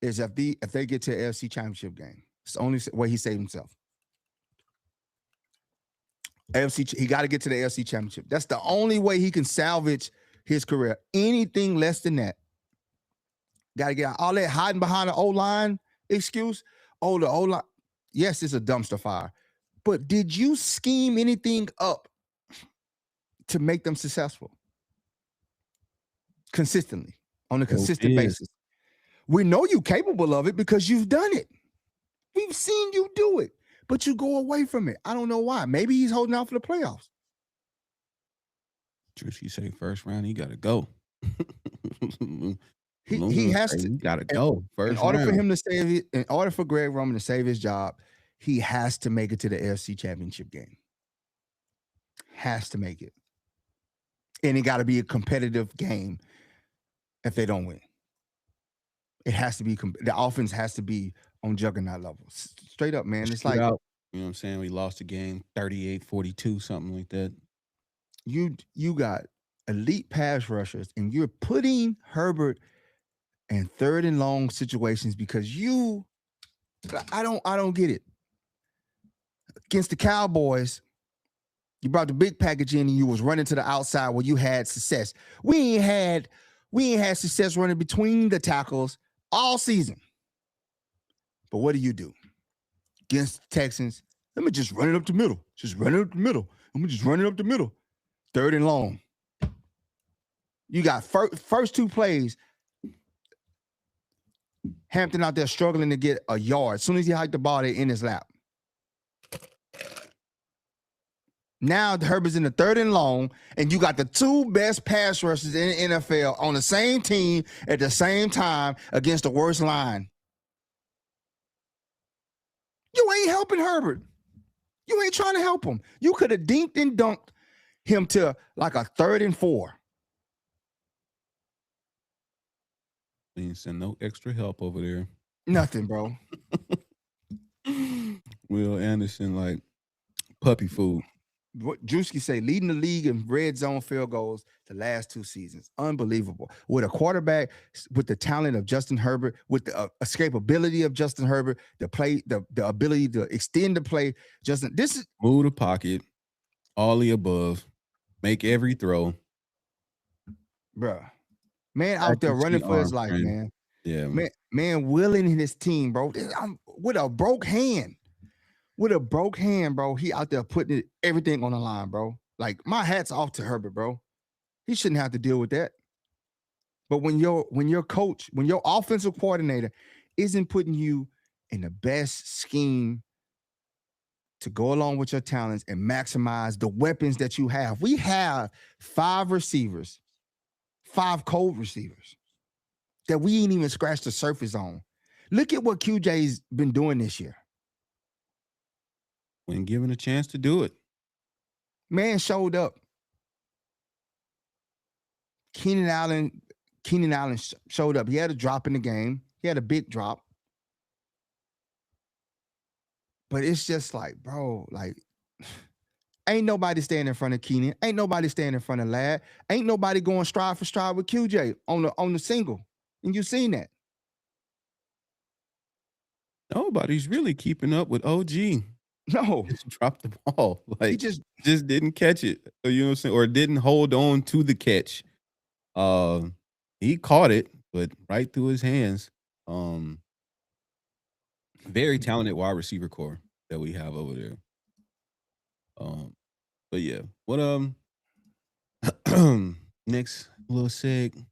is if they get to the AFC Championship game. It's the only way he saved himself. AFC, he got to get to the AFC Championship. That's the only way he can salvage his career. Anything less than that, got to get out. All that hiding behind the O-line excuse. Oh, the O-line. Yes, it's a dumpster fire. But did you scheme anything up to make them successful? Consistently, on a consistent basis. We know you're capable of it because you've done it. We've seen you do it, but you go away from it. I don't know why. Maybe he's holding out for the playoffs. Truth, you say first round, he got to go. he has to. He got to go first in order round. for him to save it. In order for Greg Roman to save his job, he has to make it to the AFC Championship game. Has to make it, and it got to be a competitive game. If they don't win, it has to be the offense has to be on juggernaut level. Straight up, man. It's like, you know what I'm saying? We lost the game 38-42, something like that. You got elite pass rushers, and you're putting Herbert in third and long situations because I don't get it. Against the Cowboys, you brought the big package in and you was running to the outside where you had success. We ain't had success running between the tackles all season. But what do? Against the Texans, let me just run it up the middle. Just run it up the middle. Let me just run it up the middle. Third and long. You got first two plays. Hampton out there struggling to get a yard. As soon as he hiked the ball, they in his lap. Now Herbert's in the third and long, and you got the two best pass rushers in the NFL on the same team at the same time against the worst line. You ain't helping Herbert. You ain't trying to help him. You could have dinked and dunked him to like a 3rd and 4. We ain't send no extra help over there. Nothing, bro. Will Anderson, like puppy food. What Drewski say, leading the league in red zone field goals the last 2 seasons. Unbelievable. With a quarterback with the talent of Justin Herbert, with the escapability of Justin Herbert, the ability to extend the play. Justin, this is move the pocket, all the above, make every throw. Bruh. Man out there running for his life, man. Yeah. Man willing his team, bro. With a broke hand. With a broke hand, bro, he out there putting everything on the line, bro. Like, my hat's off to Herbert, bro. He shouldn't have to deal with that. But when your coach, when your offensive coordinator isn't putting you in the best scheme to go along with your talents and maximize the weapons that you have. We have 5 receivers, 5 cold receivers that we ain't even scratched the surface on. Look at what QJ's been doing this year. When given a chance to do it. Man showed up. Keenan Allen showed up. He had a drop in the game. He had a big drop. But it's just like, bro, like, ain't nobody standing in front of Keenan. Ain't nobody standing in front of Ladd. Ain't nobody going stride for stride with QJ on the single. And you've seen that. Nobody's really keeping up with OG. No. Just dropped the ball. Like, he just didn't catch it. You know what I'm saying? Or didn't hold on to the catch. He caught it, but right through his hands. Very talented wide receiver core that we have over there. But yeah. What next little seg.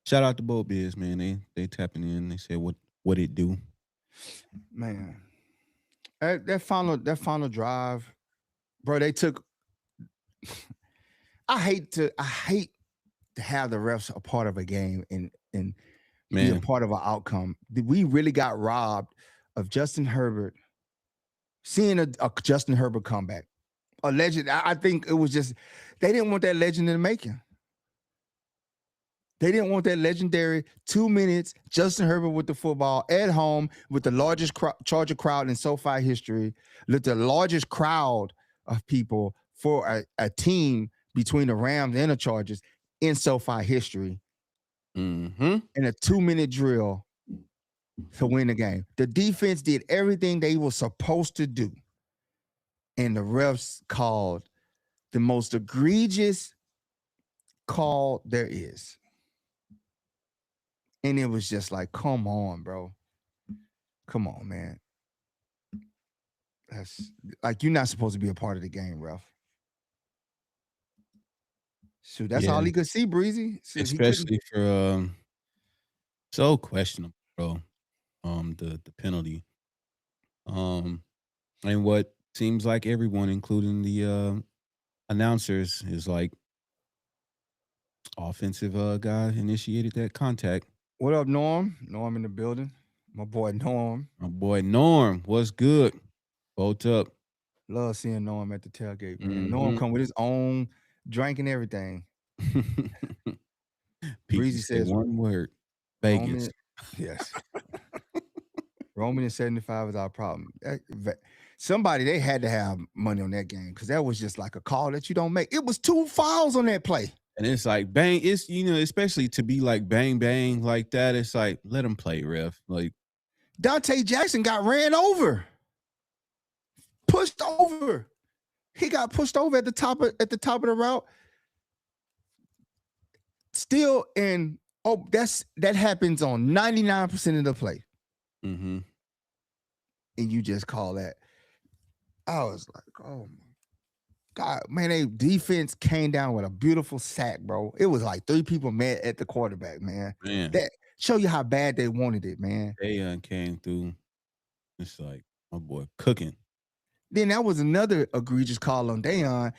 Shout out to Boat Biz, man. They tapping in. They said what it do. Man. That final drive, bro, they took I hate to have the refs a part of a game and be a part of an outcome. We really got robbed of Justin Herbert, seeing a Justin Herbert comeback. A legend. I think it was just they didn't want that legend in the making. They didn't want that legendary 2 minutes Justin Herbert with the football at home with the largest Charger crowd in SoFi history, with the largest crowd of people for a team between the Rams and the Chargers in SoFi history. Mm-hmm. In a 2-minute drill to win the game. The defense did everything they were supposed to do. And the refs called the most egregious call there is. And it was just like, come on, bro. Come on, man. That's like, you're not supposed to be a part of the game, ref. Shoot, that's all he could see, Breezy. Especially for so questionable, bro. The penalty. And what seems like everyone, including the announcers, is like offensive guy initiated that contact. What up, Norm? Norm in the building. My boy Norm. My boy Norm, what's good? Bolt up. Love seeing Norm at the tailgate, man. Norm come with his own drink and everything. Breezy says one word. Vegas. Yes. Roman and 75 is our problem. Somebody, they had to have money on that game because that was just like a call that you don't make. It was 2 fouls on that play. And it's like bang, it's especially to be like bang bang like that. It's like let him play, ref. Like Dante Jackson got ran over, pushed over. He got pushed over at the top of the route. Still in that happens on 99% of the play. Mm-hmm. And you just call that. I was like, oh my God, man, they defense came down with a beautiful sack, bro. It was like 3 people met at the quarterback, man. That show you how bad they wanted it, man. They came through. It's like my boy cooking. Then that was another egregious call on Dayon.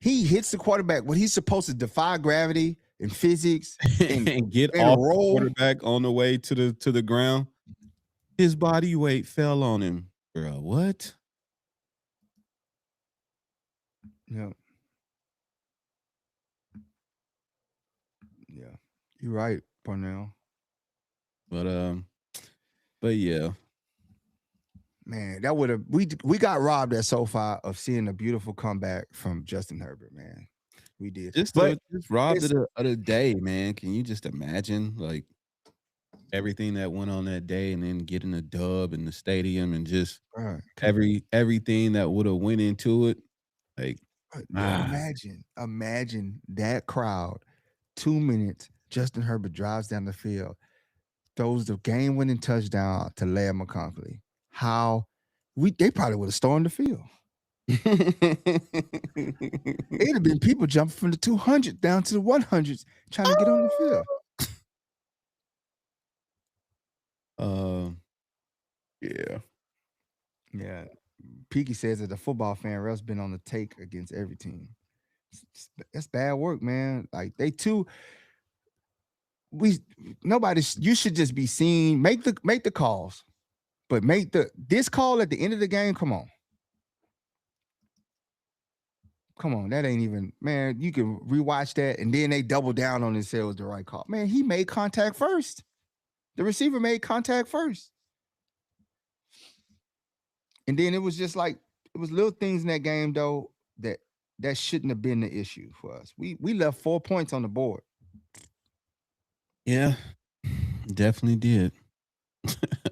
He hits the quarterback when he's supposed to defy gravity and physics and get and off roll. the quarterback on the way to the ground. His body weight fell on him. Bro, what? Yeah. Yeah. You're right, Parnell. But yeah. Man, that would have we got robbed at SoFi of seeing a beautiful comeback from Justin Herbert, man. We did. Just robbed of the day, man. Can you just imagine like everything that went on that day and then getting a dub in the stadium and just everything that would have went into it? Like imagine that crowd, 2 minutes, Justin Herbert drives down the field, throws the game-winning touchdown to Ladd McConkey. They probably would have stormed the field. It'd have been people jumping from the 200 down to the 100s trying to get on the field. Yeah. Yeah. Peaky says that the football fan ref's been on the take against every team. That's bad work, man. Like you should just be seen. Make the calls, but this call at the end of the game. Come on, that ain't even, man. You can rewatch that, and then they double down on it and say it was the right call. Man, he made contact first. The receiver made contact first. And then it was just like, it was little things in that game, though, that shouldn't have been the issue for us. We left 4 points on the board. Yeah, definitely did.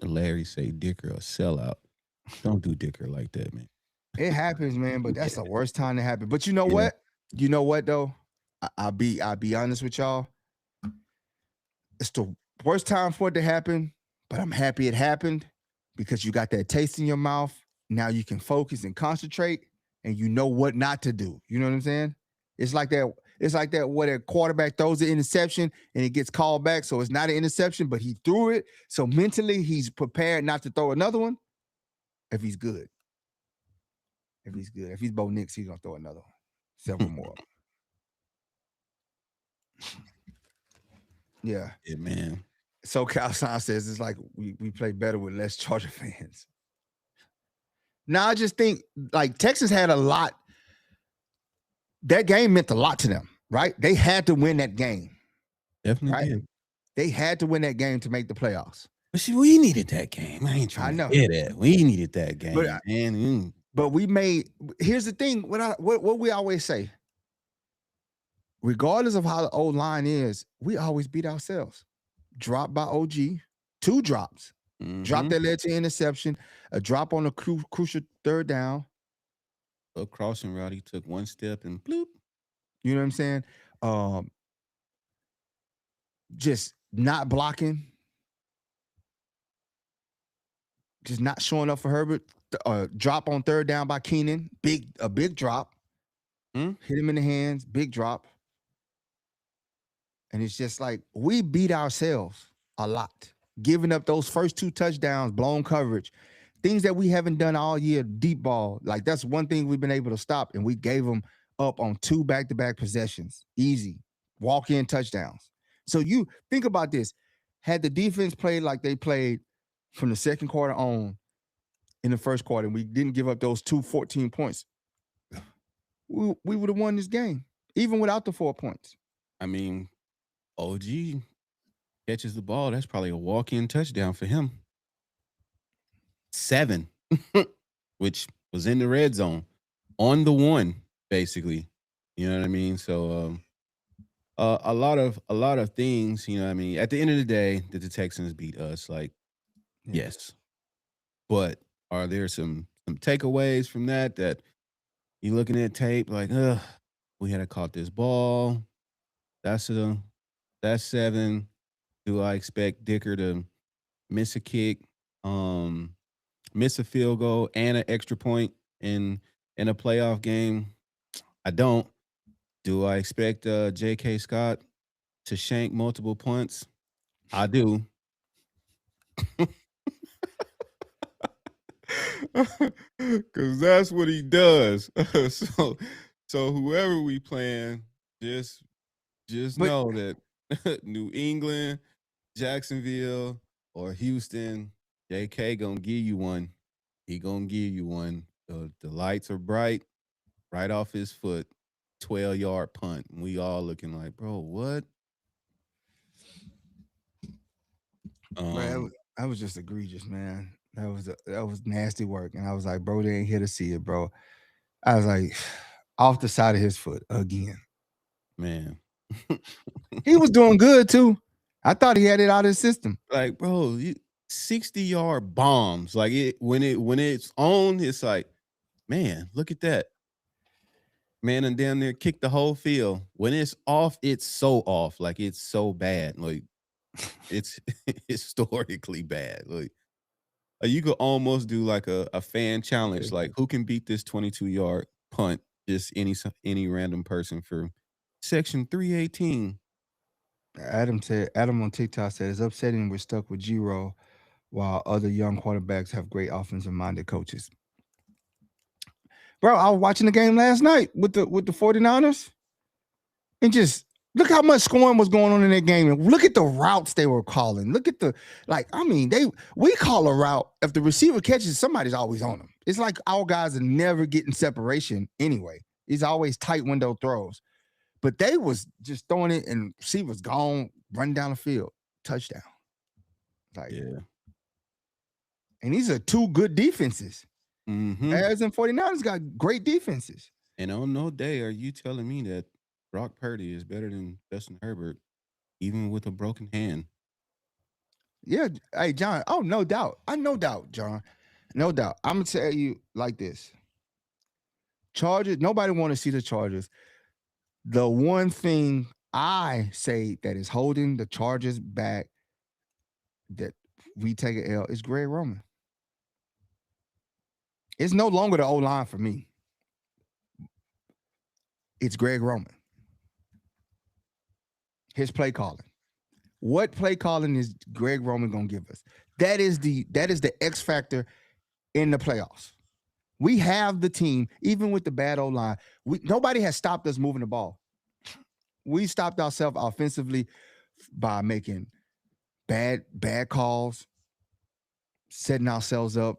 Larry say Dicker a sellout. Don't do Dicker like that, man. It happens, man, but that's the worst time to happen. But you know what? You know what, though? I'll be honest with y'all. It's the worst time for it to happen, but I'm happy it happened because you got that taste in your mouth. Now you can focus and concentrate, and you know what not to do. You know what I'm saying? It's like that where a quarterback throws an interception and it gets called back. So it's not an interception, but he threw it. So mentally, he's prepared not to throw another one if he's good. If he's Bo Nix, he's going to throw another one. Several more. Yeah. Yeah, man. So Cal Sign says it's like we play better with less Charger fans. Now, I just think like Texas had a lot. That game meant a lot to them, right? They had to win that game. Definitely did. They had to win that game to make the playoffs. But see, we needed that game. I ain't trying to hear that. We needed that game, man. But we made. Here's the thing: what we always say. Regardless of how the old line is, we always beat ourselves. Drop by OG, 2 drops. Mm-hmm. Drop that led to interception. A drop on a crucial 3rd down. A crossing route, he took 1 step and bloop. You know what I'm saying? Just not blocking. Just not showing up for Herbert. Drop on 3rd down by Keenan. A big drop. Hit him in the hands. Big drop. And it's just like we beat ourselves a lot. Giving up those first 2 touchdowns, blown coverage, things that we haven't done all year, deep ball. Like that's one thing we've been able to stop. And we gave them up on 2 back-to-back possessions. Easy. Walk-in touchdowns. So you think about this. Had the defense played like they played from the second quarter on in the first quarter, and we didn't give up those 14 points, we would have won this game, even without the 4 points. I mean, OG catches the ball. That's probably a walk-in touchdown for him. 7, which was in the red zone on the 1, basically. You know what I mean? So a lot of things, you know what I mean? At the end of the day, did the Texans beat us? Like, Yeah. yes. But are there some takeaways from that you looking at tape like, ugh, we had to caught this ball. That's a that's 7. Do I expect Dicker to miss a kick, um, miss a field goal and an extra point in a playoff game? I don't. Do I expect J.K. Scott to shank multiple punts? I do. Cause that's what he does. So whoever we playing, just just But know that New England, Jacksonville, or Houston, JK gonna give you one. He gonna give you one. The lights are bright, right off his foot, 12-yard punt. And we all looking like, bro, what? bro, Um, that was just egregious, man. That was nasty work. And I was like, bro, they ain't here to see it, bro. I was like, off the side of his foot again. man. He was doing good too. I thought he had it out of his system. Like, bro, 60-yard bombs. Like when it's on, it's like, man, look at that. Man, and down there kick the whole field. When it's off, it's so off. Like it's so bad. Like it's historically bad. Like you could almost do like a fan challenge. Like who can beat this 22-yard punt? Just any random person for section 318. Adam on TikTok said it's upsetting we're stuck with Giro while other young quarterbacks have great offensive minded coaches. Bro, I was watching the game last night with the 49ers and just look how much scoring was going on in that game. And look at the routes they were calling. Look at we call a route. If the receiver catches, somebody's always on them. It's like our guys are never getting separation anyway. It's always tight window throws. But they was just throwing it and receivers gone, running down the field. Touchdown. Like, Yeah. and these are two good defenses. Mm-hmm. Bears and 49ers got great defenses. And on no day are you telling me that Brock Purdy is better than Justin Herbert, even with a broken hand. Yeah. Hey, John. Oh, no doubt. No doubt, John. No doubt. I'm gonna tell you like this. Chargers, nobody want to see the Chargers. The one thing I say that is holding the Chargers back that we take an L is Greg Roman. It's no longer the O line for me. It's Greg Roman. His play calling. What play calling is Greg Roman gonna give us? That is the X factor in the playoffs. We have the team, even with the bad O line. Nobody has stopped us moving the ball. We stopped ourselves offensively by making bad calls, setting ourselves up,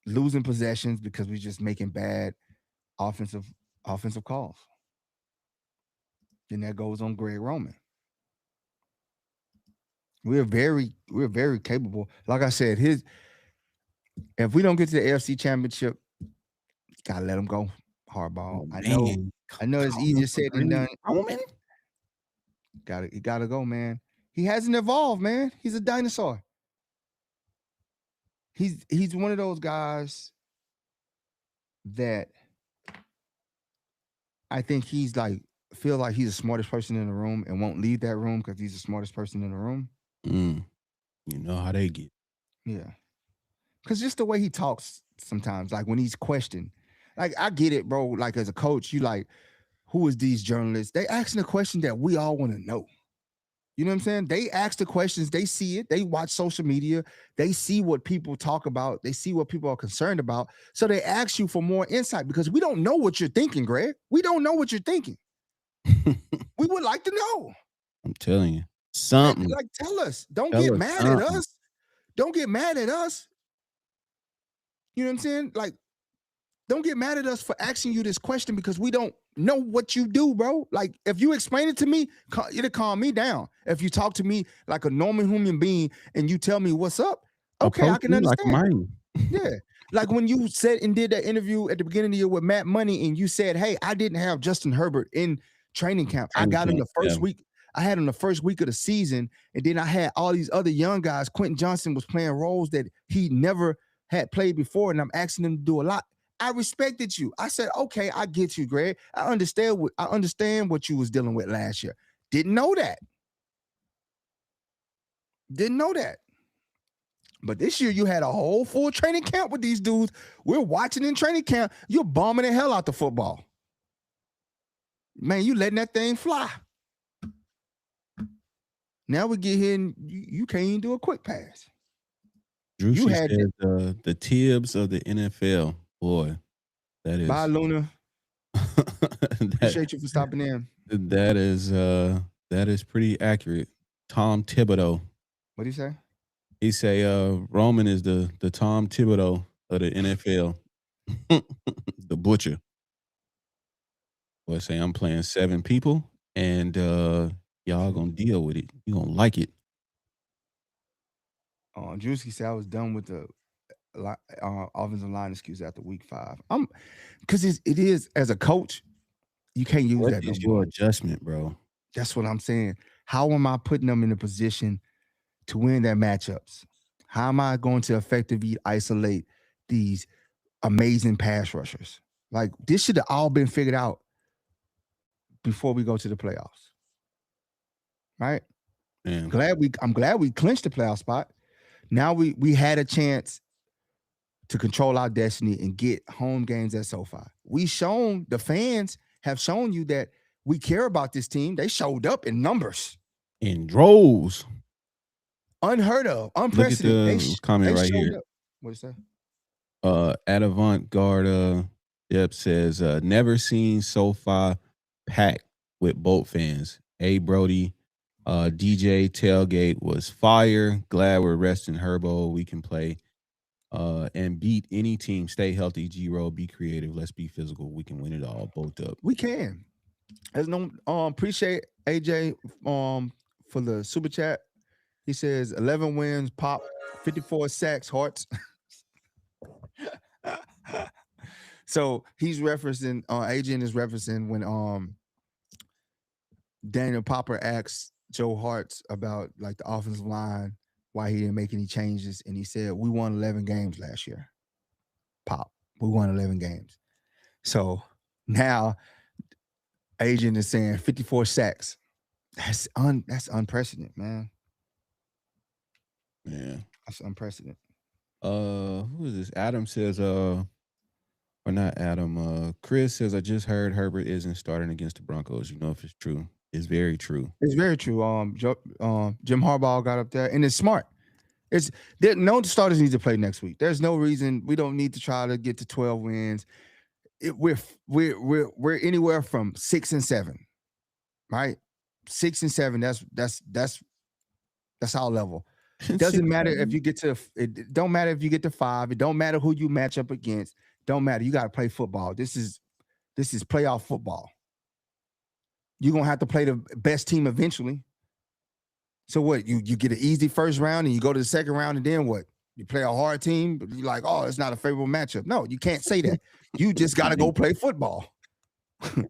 losing possessions because we're just making bad offensive calls. Then that goes on Greg Roman. We're very capable. Like I said, if we don't get to the AFC Championship, gotta let him go. Hardball. Oh I man, know it's calling easier for said than Greg done. Roman? He gotta go, man. He hasn't evolved, man. He's a dinosaur. He's one of those guys that I think he's like feel like he's the smartest person in the room and won't leave that room because he's the smartest person in the room. You know how they get. Yeah. Because just the way he talks sometimes, like when he's questioned, like I get it, bro. Like as a coach, you like, who is these journalists? They asking a question that we all want to know. You know what I'm saying? They ask the questions, they see it, they watch social media, they see what people talk about, they see what people are concerned about. So they ask you for more insight because we don't know what you're thinking, Greg. We don't know what you're thinking. We would like to know. I'm telling you. Something. Like, tell us. Don't Tell get us mad at something. us. Don't get mad at us. You know what I'm saying? Like, don't get mad at us for asking you this question because we don't know what you do, bro. Like, if you explain it to me, it'll calm me down. If you talk to me like a normal human being and you tell me what's up, okay, I Approach can me like a understand. man. Yeah. Like when you said and did that interview at the beginning of the year with Matt Money, and you said, hey, I didn't have Justin Herbert in training camp. I Training got him camp, the first week. I had him the first week of the season. And then I had all these other young guys. Quentin Johnson was playing roles that he never had played before. And I'm asking him to do a lot. I respected you. I said, okay, I get you, Greg. I understand what you was dealing with last year. Didn't know that. But this year you had a whole full training camp with these dudes. We're watching in training camp. You're bombing the hell out the football. Man, you letting that thing fly. Now we get here and you can't even do a quick pass. Drewski says the Tibbs of the NFL. Boy, that is. Bye, Luna. Appreciate you for stopping in. That is pretty accurate. Tom Thibodeau. What do you say? He say Roman is the Tom Thibodeau of the NFL. The butcher. Boy, say I'm playing 7 people and y'all gonna deal with it. You gonna like it. Drewski said I was done with the offensive line excuse after week 5. Because it is, as a coach, you can't use that. What is your adjustment, bro? That's what I'm saying. How am I putting them in a position to win their matchups? How am I going to effectively isolate these amazing pass rushers? Like, this should have all been figured out before we go to the playoffs. Right? Man. I'm glad we clinched the playoff spot. Now we had a chance to control our destiny and get home games at SoFi. The fans have shown you that we care about this team. They showed up in numbers. In droves. Unheard of, unprecedented. Look at the comment right here. What is that? At Avant-Garde, Deb says, never seen SoFi packed with boat fans. Hey, Brodie, DJ Tailgate was fire. Glad we're resting Herbo. We can play and beat any team. Stay healthy, G-Roll. Be creative. Let's be physical. We can win it all. Both up. We can. There's no appreciate AJ for the super chat. He says 11 wins, Pop, 54 sacks, Hearts. So he's referencing, AJ is referencing when Daniel Popper asked Joe Hartz about like the offensive line, why he didn't make any changes. And he said, we won 11 games last year. Pop, we won 11 games. So now Agent is saying 54 sacks. That's unprecedented, man. Yeah. That's unprecedented. Who is this? Adam says, or not Adam, Chris says, I just heard Herbert isn't starting against the Broncos. You know if it's true. It's very true. It's very true. Jim Harbaugh got up there, and it's smart. No starters need to play next week. There's no reason we don't need to try to get to 12 wins. We're anywhere from 6 and 7, right? 6 and 7. That's our level. It doesn't matter if you get to. It don't matter if you get to 5. It don't matter who you match up against. Don't matter. You got to play football. This is playoff football. You're gonna have to play the best team eventually. So what? You get an easy first round and you go to the second round, and then what? You play a hard team, but you're like, oh, it's not a favorable matchup. No, you can't say that. You just got to go play football. You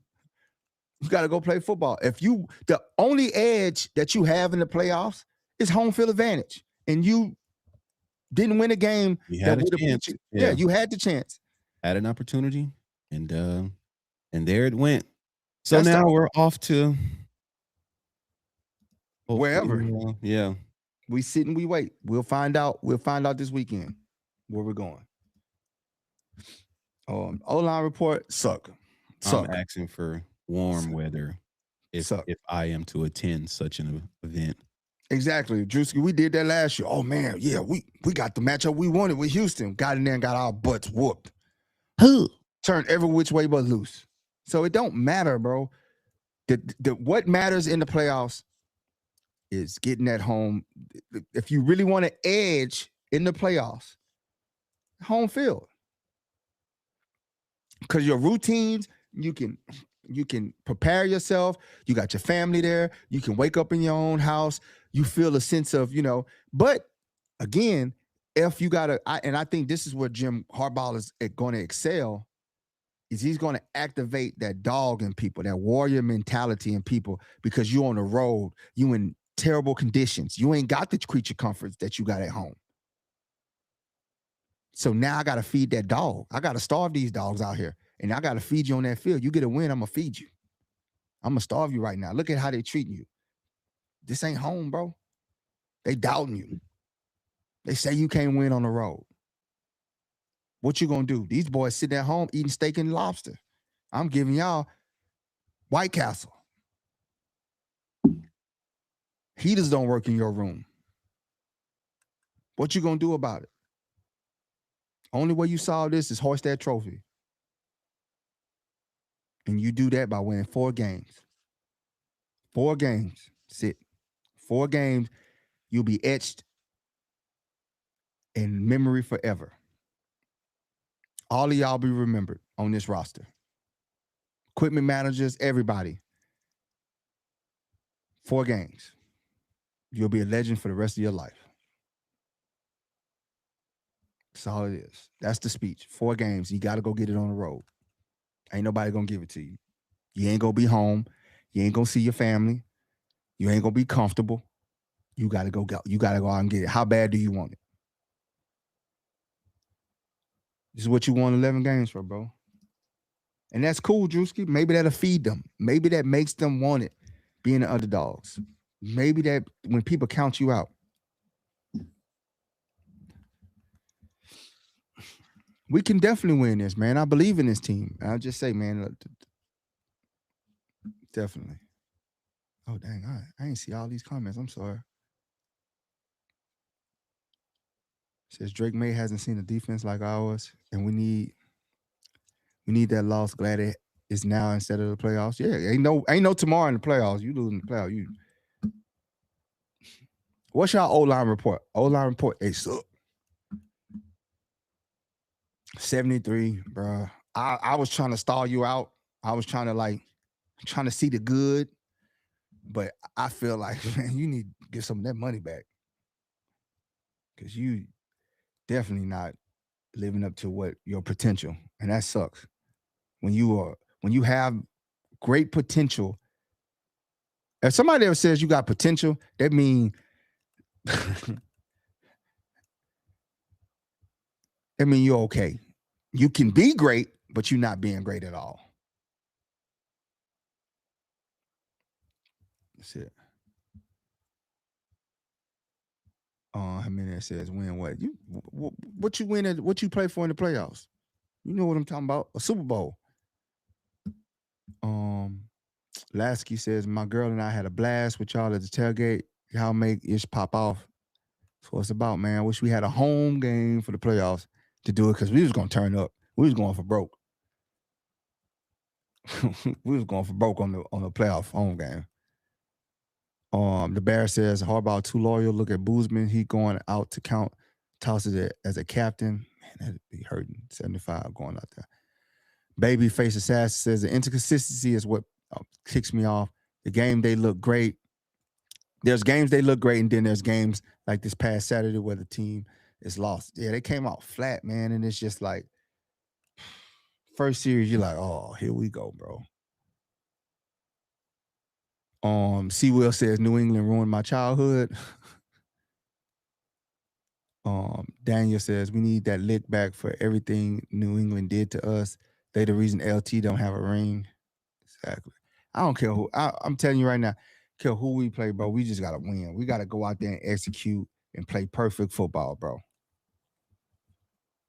got to go play football. The only edge that you have in the playoffs is home field advantage, and you didn't win a game. You had a chance. Yeah, you had the chance. Had an opportunity, and there it went. So now we're off to wherever. Yeah. We sit and we wait. We'll find out this weekend where we're going. O-line report, suck. I'm asking for warm weather if I am to attend such an event. Exactly. Drewski, we did that last year. Oh man, yeah, we got the matchup we wanted with Houston. Got in there and got our butts whooped. Turned every which way but loose. So it don't matter, bro. What matters in the playoffs is getting at home. If you really want to edge in the playoffs, home field. Because your routines, you can prepare yourself. You got your family there. You can wake up in your own house. You feel a sense of, but again, if you gotta, and I think this is where Jim Harbaugh is going to excel, is he's going to activate that dog in people, that warrior mentality in people, because you on the road, you in terrible conditions, you ain't got the creature comforts that you got at home. So now I got to feed that dog. I got to starve these dogs out here, and I got to feed you on that field. You get a win, I'm gonna feed you. I'm gonna starve you right now. Look at how they treating you. This ain't home, bro. They doubting you. They say you can't win on the road. What you gonna do? These boys sitting at home eating steak and lobster. I'm giving y'all White Castle. Heaters don't work in your room. What you gonna do about it? Only way you solve this is hoist that trophy. And you do that by winning 4 games. 4 games. Sit. 4 games, you'll be etched in memory forever. All of y'all be remembered on this roster. Equipment managers, everybody. 4 games. You'll be a legend for the rest of your life. That's all it is. That's the speech. 4 games. You got to go get it on the road. Ain't nobody going to give it to you. You ain't going to be home. You ain't going to see your family. You ain't going to be comfortable. You got to go. You got to go out and get it. How bad do you want it? This is what you won 11 games for, bro. And that's cool, Drewski. Maybe that'll feed them. Maybe that makes them want it, being the underdogs. Maybe that when people count you out. We can definitely win this, man. I believe in this team. I'll just say, man, definitely. Oh, dang. I ain't see all these comments. I'm sorry. Says Drake May hasn't seen a defense like ours, and we need that loss. Glad it is now instead of the playoffs. Yeah, ain't no tomorrow in the playoffs. You losing the playoffs. What's your O-line report? O-line report, they suck. 73, bro. I was trying to stall you out. I was trying to see the good, but I feel like, man, you need to get some of that money back, because you definitely not living up to what your potential, and that sucks. When you have great potential, if somebody ever says you got potential, that means you're okay. You can be great, but you're not being great at all. That's it. How many that says win what? What you win at, what you play for in the playoffs? You know what I'm talking about? A Super Bowl. Lasky says, my girl and I had a blast with y'all at the tailgate. Y'all make ish pop off. That's what it's about, man. I wish we had a home game for the playoffs to do it, because we was gonna turn up. We was going for broke. We was going for broke on the playoff home game. The Bear says Harbaugh too loyal. Look at Boozman. He going out to count, tosses it as a captain. Man, that'd be hurting. 75 going out there. Babyface Assassin says the inconsistency is what kicks me off. The game, they look great. There's games they look great, and then there's games like this past Saturday where the team is lost. Yeah, they came out flat, man, and it's just like first series, you're like, oh, here we go, bro. C. Will says New England ruined my childhood. Daniel says we need that lick back for everything New England did to us. They the reason LT don't have a ring. Exactly. I don't care who. I'm telling you right now, care who we play, bro. We just gotta win. We gotta go out there and execute and play perfect football, bro.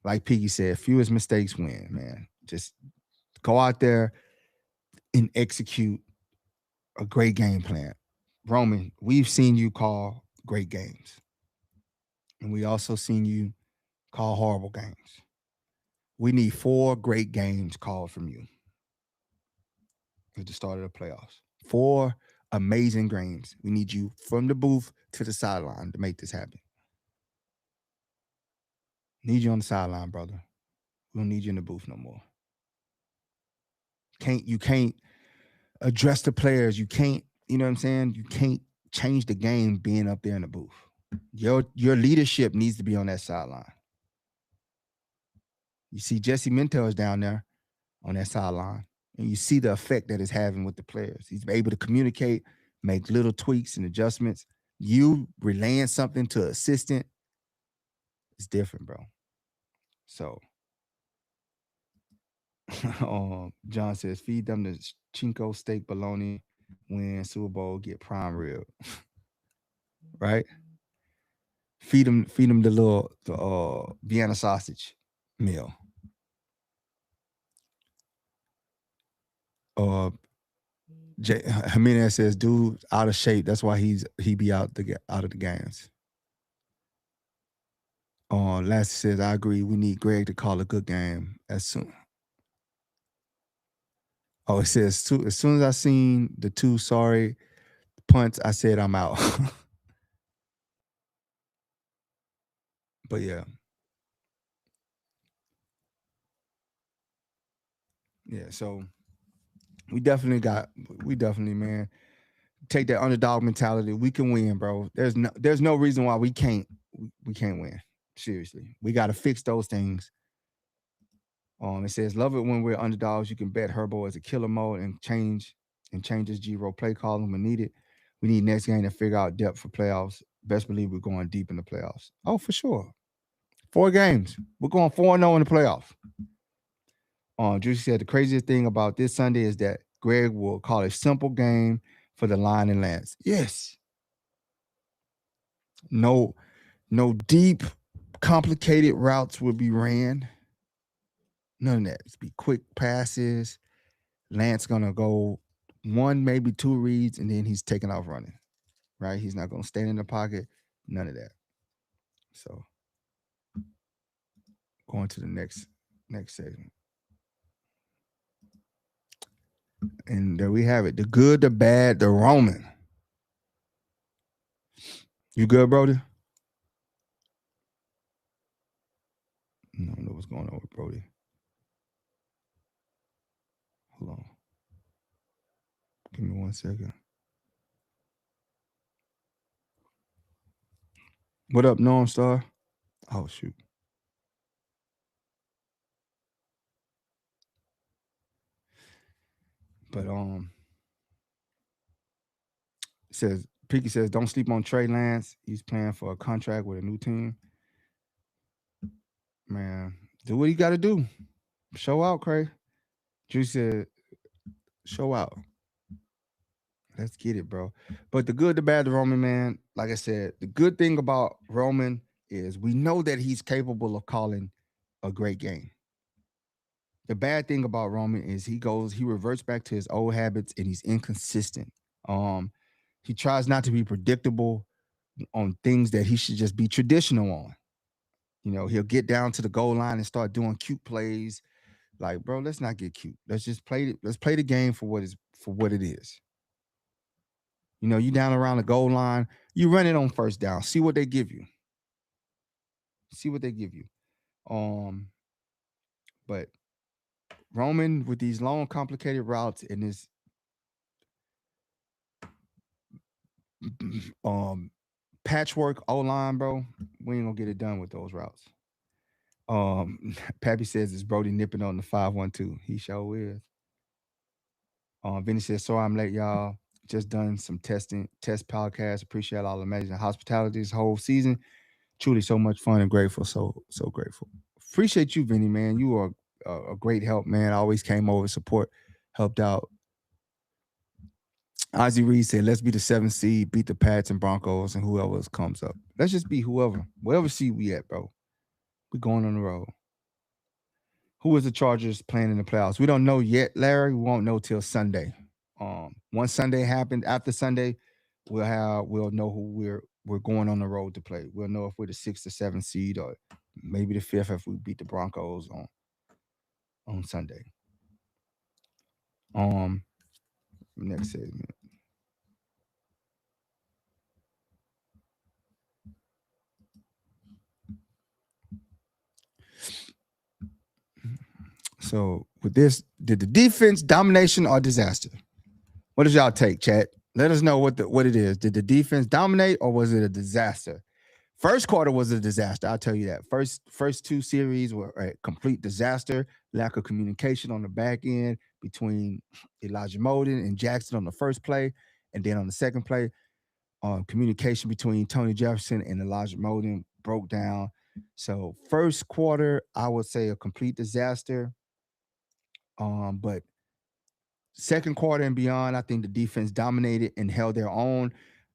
Like Piggy said, fewest mistakes win, man. Just go out there and execute a great game plan. Roman, we've seen you call great games. And we also seen you call horrible games. We need 4 great games called from you at the start of the playoffs. 4 amazing games. We need you from the booth to the sideline to make this happen. Need you on the sideline, brother. We don't need you in the booth no more. You can't address the players. You can't, you know what I'm saying? You can't change the game being up there in the booth. Your leadership needs to be on that sideline. You see Jesse Mentel's down there on that sideline, and you see the effect that it's having with the players. He's able to communicate, make little tweaks and adjustments. You relaying something to assistant is different, bro. So, John says, feed them the chinko steak bologna when Super Bowl get prime rib, right? Feed them the Vienna sausage meal. Uh, Jimenez says, dude, out of shape. That's why he be out of the games. Lassie says, I agree. We need Greg to call a good game as soon. Oh, it says, as soon as I seen the two sorry punts, I said I'm out. But yeah. Yeah, so we definitely, man, take that underdog mentality. We can win, bro. There's no reason why we can't win. Seriously. We got to fix those things. It says, love it when we're underdogs. You can bet Herbo as a killer mode and changes G-Roll play calling when needed. We need next game to figure out depth for playoffs. Best believe we're going deep in the playoffs. Oh, for sure. 4 games. We're going 4-0 in the playoffs. Juicy said the craziest thing about this Sunday is that Greg will call a simple game for the line and Lance. Yes. No deep, complicated routes will be ran. None of that. It's be quick passes. Lance gonna go 1, maybe 2 reads, and then he's taking off running. Right? He's not gonna stand in the pocket. None of that. So going to the next segment. And there we have it. The good, the bad, the Roman. You good, Brodie? I don't know what's going on with Brodie. Hold on. Give me 1 second. What up, Norm Star? Oh, shoot. But Pinky says, don't sleep on Trey Lance. He's playing for a contract with a new team. Man, do what you got to do. Show out, Craig. Drew said, show out. Let's get it, bro. But the good, the bad, the Roman, man, like I said, the good thing about Roman is we know that he's capable of calling a great game. The bad thing about Roman is he reverts back to his old habits and he's inconsistent. He tries not to be predictable on things that he should just be traditional on. You know, he'll get down to the goal line and start doing cute plays. Like, bro, let's not get cute. Let's just play it. Let's play the game for what it is. You know, you down around the goal line, you run it on first down. See what they give you. But Roman with these long, complicated routes and this patchwork O-line, bro, we ain't gonna get it done with those routes. Pappy says it's Brodie nipping on the 5-1-2. He sure is. Vinny says, so I'm late, y'all. Just done some test podcast. Appreciate all the amazing hospitality this whole season. Truly so much fun and grateful. So grateful. Appreciate you, Vinny, man. You are a great help, man. I always came over, support, helped out. Ozzy Reed said, let's be the 7th seed, beat the Pats and Broncos and whoever else comes up. Let's just be wherever seed we at, bro. We going on the road. Who is the Chargers playing in the playoffs? We don't know yet, Larry. We won't know till Sunday. Once Sunday happened, after Sunday, we'll know who we're going on the road to play. We'll know if we're the 6th or 7th seed or maybe the 5th if we beat the Broncos on Sunday. Next segment. So with this, did the defense domination or disaster? What does y'all take, chat? Let us know what it is. Did the defense dominate or was it a disaster? First quarter was a disaster. I'll tell you that. First two series were a complete disaster. Lack of communication on the back end between Elijah Molden and Jackson on the first play, and then on the second play, communication between Tony Jefferson and Elijah Molden broke down. So first quarter, I would say a complete disaster. But second quarter and beyond, I think the defense dominated and held their own.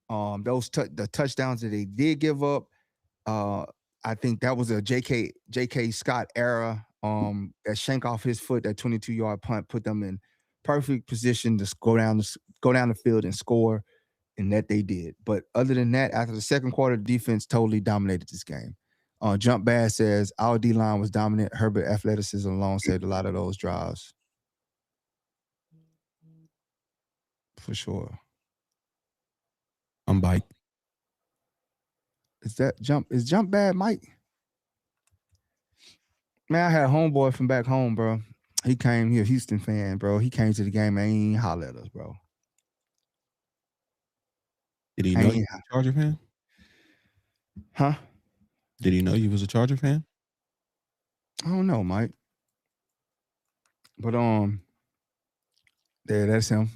The touchdowns that they did give up, uh, I think that was a J.K. Scott era. That shank off his foot, that 22-yard punt, put them in perfect position to go down the field and score, and that they did. But other than that, after the second quarter, the defense totally dominated this game. Jump Bad says our D line was dominant. Herbert athleticism alone saved a lot of those drives. For sure. I'm bike. Is jump bad, Mike? Man, I had a homeboy from back home, bro. He came, he a Houston fan, bro. He came to the game and ain't holler at us, bro. Did he know you was a Charger fan? Huh? Did he know you was a Charger fan? I don't know, Mike. But yeah, that's him.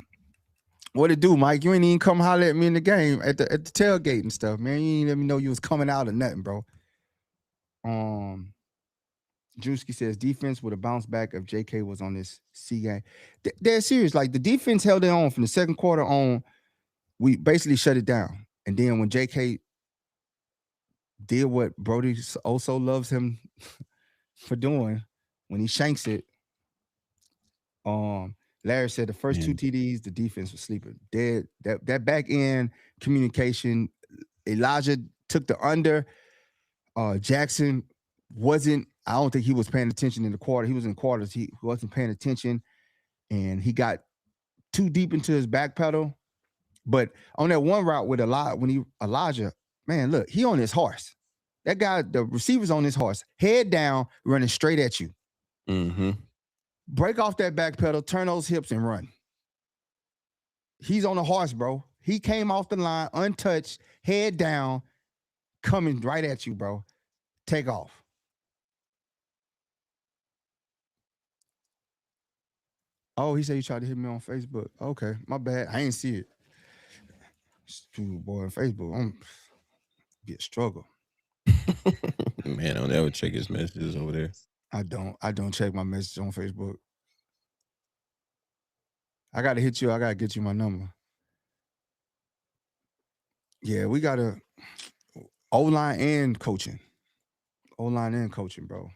What it do, Mike? You ain't even come holler at me in the game at the tailgate and stuff, man. You ain't let me know you was coming out or nothing, bro. Drewski says defense would have bounced back if JK was on this C game. They're serious. Like the defense held their own from the second quarter on. We basically shut it down. And then when JK did what Brodie also loves him for doing, when he shanks it, Larry said the first two TDs, the defense was sleeping. Dead. That back end communication, Elijah took the under. Jackson wasn't, I don't think he was paying attention in the quarter. He was in quarters. He wasn't paying attention, and he got too deep into his back pedal. But on that one route with Elijah, man, look, he on his horse. That guy, the receiver's on his horse, head down, running straight at you. Mm-hmm. Break off that back pedal, turn those hips, and run. He's on a horse, bro. He came off the line untouched, head down, coming right at you, bro. Take off. Oh, he said he tried to hit me on Facebook. Okay, my bad. I ain't see it. Stupid boy on Facebook. I'm get struggle. Man, I'll never check his messages over there. I don't check my messages on Facebook. I gotta hit you. I gotta get you my number. Yeah, we gotta O-line and coaching. O-line and coaching, bro.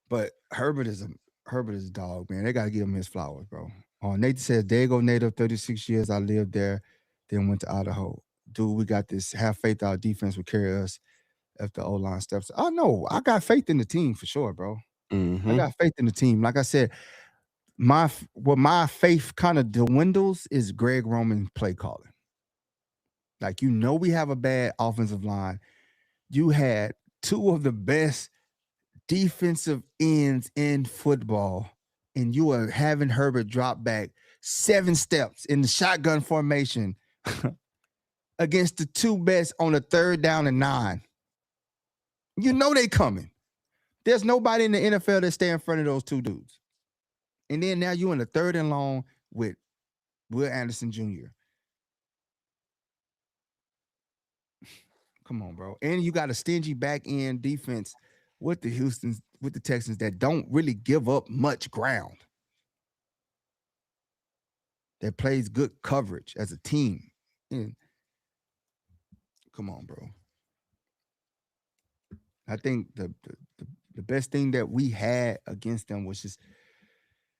But Herbert is a dog, man. They gotta give him his flowers, bro. Nathan says, Dago native, 36 years. I lived there, then went to Idaho. Dude, we got this. Have faith our defense will carry us if the O-line steps. Oh no, I got faith in the team for sure, bro. Mm-hmm. I got faith in the team. Like I said, my faith kind of dwindles is Greg Roman play calling. Like, we have a bad offensive line. You had two of the best defensive ends in football, and you are having Herbert drop back 7 steps in the shotgun formation against the two best on the 3rd down and 9. You know they coming. There's nobody in the NFL that stay in front of those two dudes. And then now you in the 3rd and long with Will Anderson Jr. Come on, bro. And you got a stingy back end defense with the Texans that don't really give up much ground. That plays good coverage as a team. And come on, bro. I think the best thing that we had against them was just,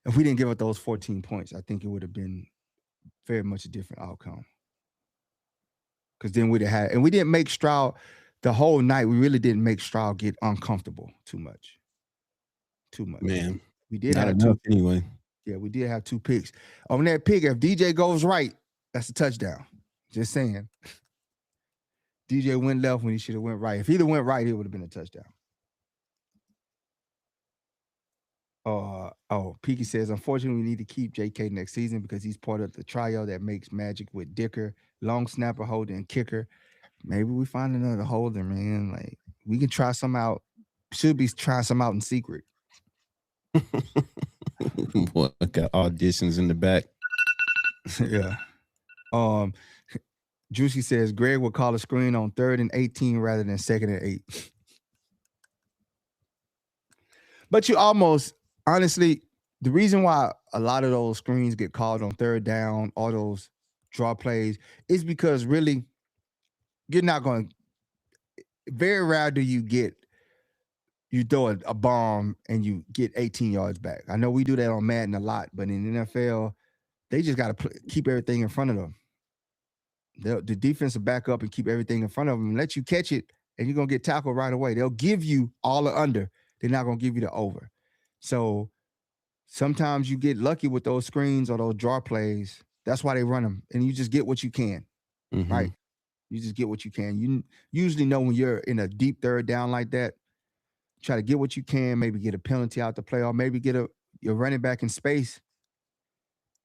if we didn't give up those 14 points, I think it would have been very much a different outcome. Because then we'd have had, and we didn't make Stroud the whole night. We really didn't make Stroud get uncomfortable too much. Man, we did not have enough 2. anyway. Yeah, we did have 2 picks. On that pick, if DJ goes right, that's a touchdown. Just saying. DJ went left when he should have went right. If he'd have went right, it would have been a touchdown. Peaky says, unfortunately, we need to keep JK next season because he's part of the trio that makes magic with Dicker, long snapper, holder, and kicker. maybe we find another holder, man. Like we can try some out. Should be trying some out in secret. Boy, I got auditions in the back. Yeah. Um, Juicy says Greg would call a screen on 3rd and 18 rather than 2nd and 8. But you almost honestly, the reason why a lot of those screens get called on 3rd down, all those draw plays, is because really you're not going. Very rare do you throw a bomb and you get 18 yards back. I know we do that on Madden a lot, but in the NFL, they just got to keep everything in front of them. The defense will back up and keep everything in front of them and let you catch it, and you're going to get tackled right away. They'll give you all the under. They're not going to give you the over. So sometimes you get lucky with those screens or those draw plays. That's why they run them, and you just get what you can, right? You just get what you can. You usually know when you're in a deep 3rd down like that, try to get what you can, maybe get a penalty out the play, or maybe get your running back in space,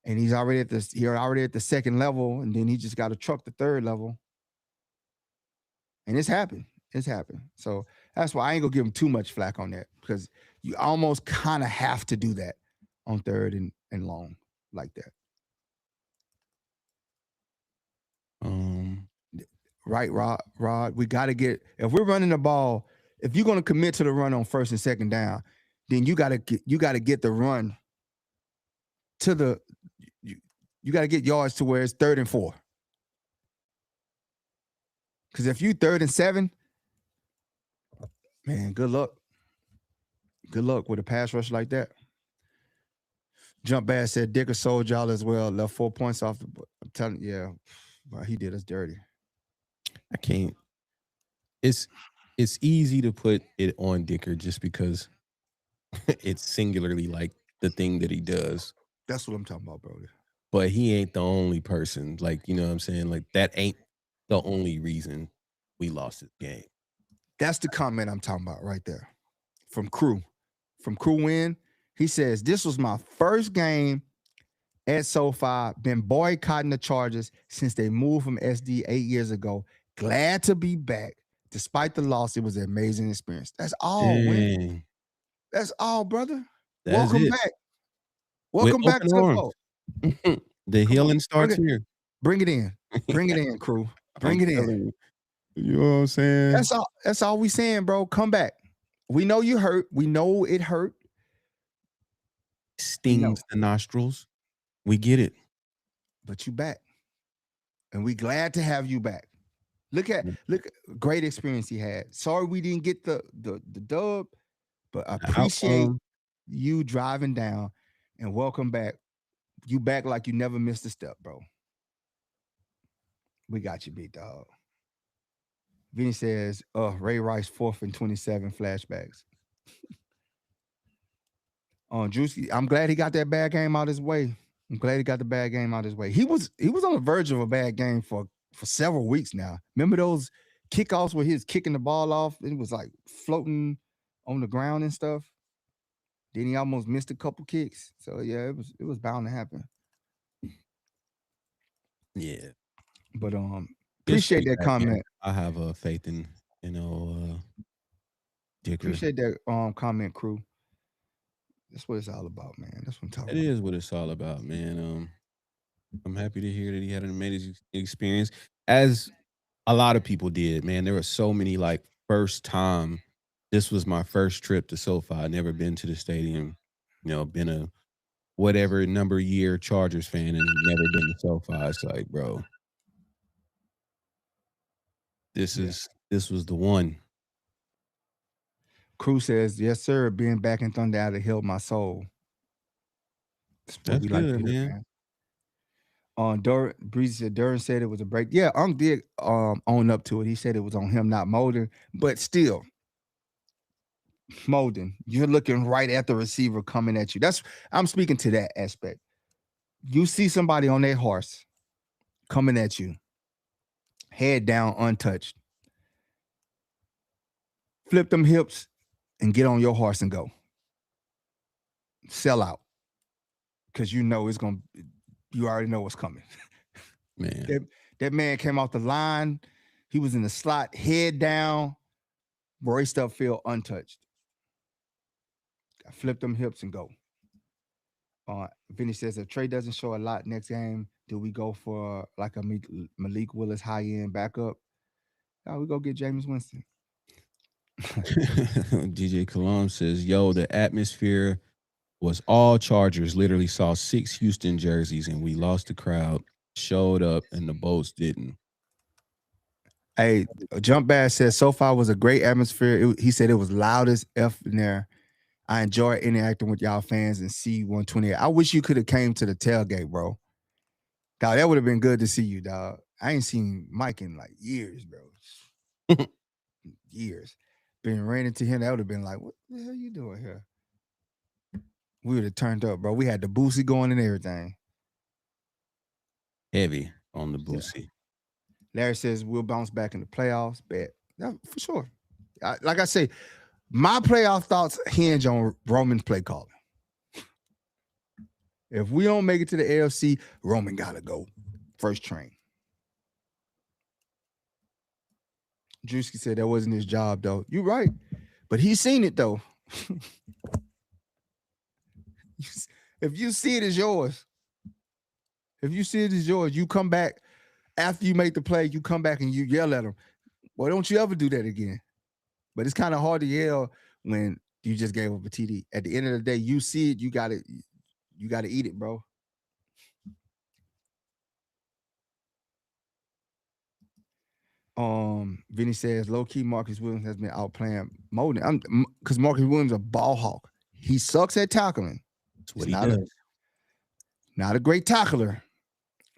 and he's already at the 2nd level, and then he just got to truck the 3rd level. And it's happened. It's happened. So that's why I ain't gonna give him too much flack on that, because you almost kind of have to do that on 3rd and long like that. Right, Rod. We got to get, if we're running the ball, if you're gonna commit to the run on 1st and 2nd down, then you gotta get the run to the you got to get yards to where it's 3rd and 4. Because if you 3rd and 7, man, good luck. Good luck with a pass rush like that. Jump Bad said Dicker sold y'all as well. Left 4 points off the. I'm telling you, yeah, well, he did us dirty. I can't. It's easy to put it on Dicker just because it's singularly like the thing that he does. That's what I'm talking about, Brodie. But he ain't the only person. Like, you know what I'm saying? Like, that ain't the only reason we lost this game. That's the comment I'm talking about right there. From Crew. From Crew Win. He says, this was my first game at SoFi. Been boycotting the Chargers since they moved from SD 8 years ago. Glad to be back. Despite the loss, it was an amazing experience. That's all, Win. That's all, brother. That's Welcome it. back. Welcome back to the fold. The healing starts here. Bring it in. Bring it in, Crew. Bring it in. You know what I'm saying? That's all we saying, bro. Come back. We know you hurt. We know it hurt. Stings the nostrils. We get it. But you back. And we glad to have you back. Look, great experience he had. Sorry we didn't get the dub, but I appreciate you driving down, and welcome back. You back like you never missed a step, bro. We got you, big dog. Vinny says, Ray Rice 4th and 27 flashbacks. Juicy, I'm glad he got that bad game out his way. I'm glad he got the bad game out his way. He was on the verge of a bad game for several weeks now. Remember those kickoffs where he was kicking the ball off? It was like floating on the ground and stuff. Then he almost missed a couple kicks. So yeah, it was bound to happen. Yeah. But appreciate that comment. I have faith in Dicker. Appreciate that comment, Crew. That's what it's all about, man. That's what I'm talking about. It is what it's all about, man. I'm happy to hear that he had an amazing experience, as a lot of people did, man. There were so many, like, first time. This was my first trip to SoFi. I'd never been to the stadium. Been a whatever number year Chargers fan and never been to SoFi. It's like, bro, this was the one. Crew says, yes, sir. Being back in Thunder Alley healed my soul. That's good, man. Breezy said Duran said it was a break. Yeah, Unk did own up to it. He said it was on him, not Molden. But still, Molden, you're looking right at the receiver coming at you. I'm speaking to that aspect. You see somebody on their horse coming at you, head down, untouched. Flip them hips and get on your horse and go. Sell out. Because you know you already know what's coming. Man. That man came off the line, He was in the slot, head down, braced up field, untouched. I flip them hips and go. Vinny says if Trey doesn't show a lot next game, do we go for like a Malik Willis high end backup? No, we go get Jameis Winston. DJ Colum says, yo, the atmosphere was all Chargers. Literally saw 6 Houston jerseys and we lost the crowd. Showed up and the Bolts didn't. Hey, Jump Bass says SoFi was a great atmosphere. He said it was loud as F in there. I enjoy interacting with y'all fans and C128. I wish you could have came to the tailgate, bro. Dog, that would have been good to see you, dog. I ain't seen Mike in like years, bro. Years. Been ran into him, that would have been like, what the hell you doing here? We would have turned up, bro. We had the Boosie going and everything. Heavy on the Boosie. Yeah. Larry says we'll bounce back in the playoffs. Bet. Yeah, for sure. Like I say, my playoff thoughts hinge on Roman's play calling. If we don't make it to the AFC, Roman got to go first train. Drewski said that wasn't his job, though. You're right. But he's seen it, though. If you see it as yours, you come back after you make the play, you come back and you yell at them. Well, don't you ever do that again. But it's kind of hard to yell when you just gave up a TD. At the end of the day, you see it, you gotta eat it, bro. Vinny says low-key Marcus Williams has been outplaying Molden. Because Marcus Williams is a ball hawk. He sucks at tackling. That's what he does. Not a great tackler.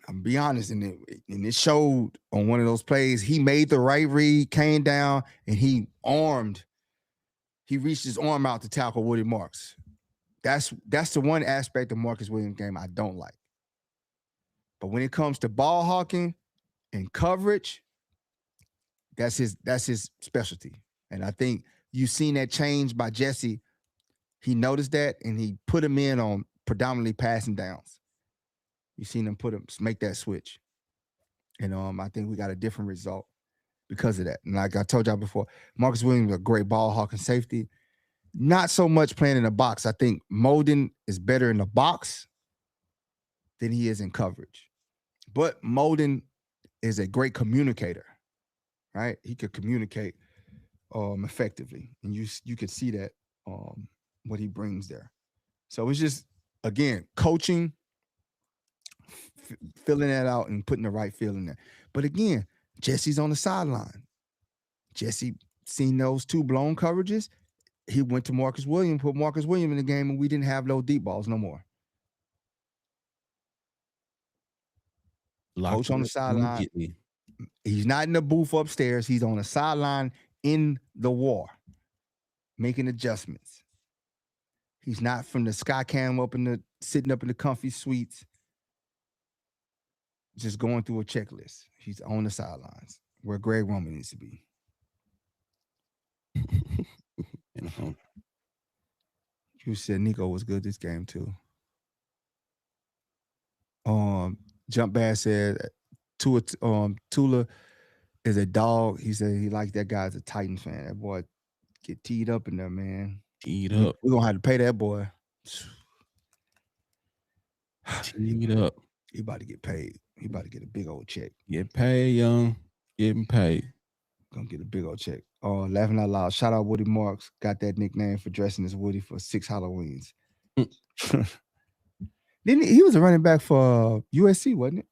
I'm be honest, and it showed on one of those plays. He made the right read, came down, and he reached his arm out to tackle Woody Marks. That's the one aspect of Marcus Williams' game I don't like. But when it comes to ball hawking and coverage, that's his specialty. And I think you've seen that change by Jesse. He noticed that, and he put him in on predominantly passing downs. You've seen him make that switch. And I think we got a different result because of that. And like I told y'all before, Marcus Williams is a great ball hawking safety. Not so much playing in the box. I think Molden is better in the box than he is in coverage. But Molden is a great communicator, right? He could communicate effectively. And you could see that what he brings there. So it's just, again, coaching, filling that out and putting the right feel in there. But again, Jesse's on the sideline. Jesse seen those 2 blown coverages. He went to Marcus Williams, put Marcus Williams in the game, and we didn't have no deep balls no more. Coach on the sideline. He's not in the booth upstairs. He's on the sideline in the war, making adjustments. He's not from the sky cam sitting up in the comfy suites, just going through a checklist. He's on the sidelines where Greg Roman needs to be. You said Nico was good this game too. Jump Bass said Tula is a dog. He said he likes that guy as a Titans fan. That boy get teed up in there, man. Teed up. We're gonna have to pay that boy. Teed up. He about to get paid. He about to get a big old check. Get paid, young. Getting paid. Gonna get a big old check. Laughing out loud. Shout out Woody Marks. Got that nickname for dressing as Woody for 6 Halloweens. Then he was a running back for USC, wasn't it?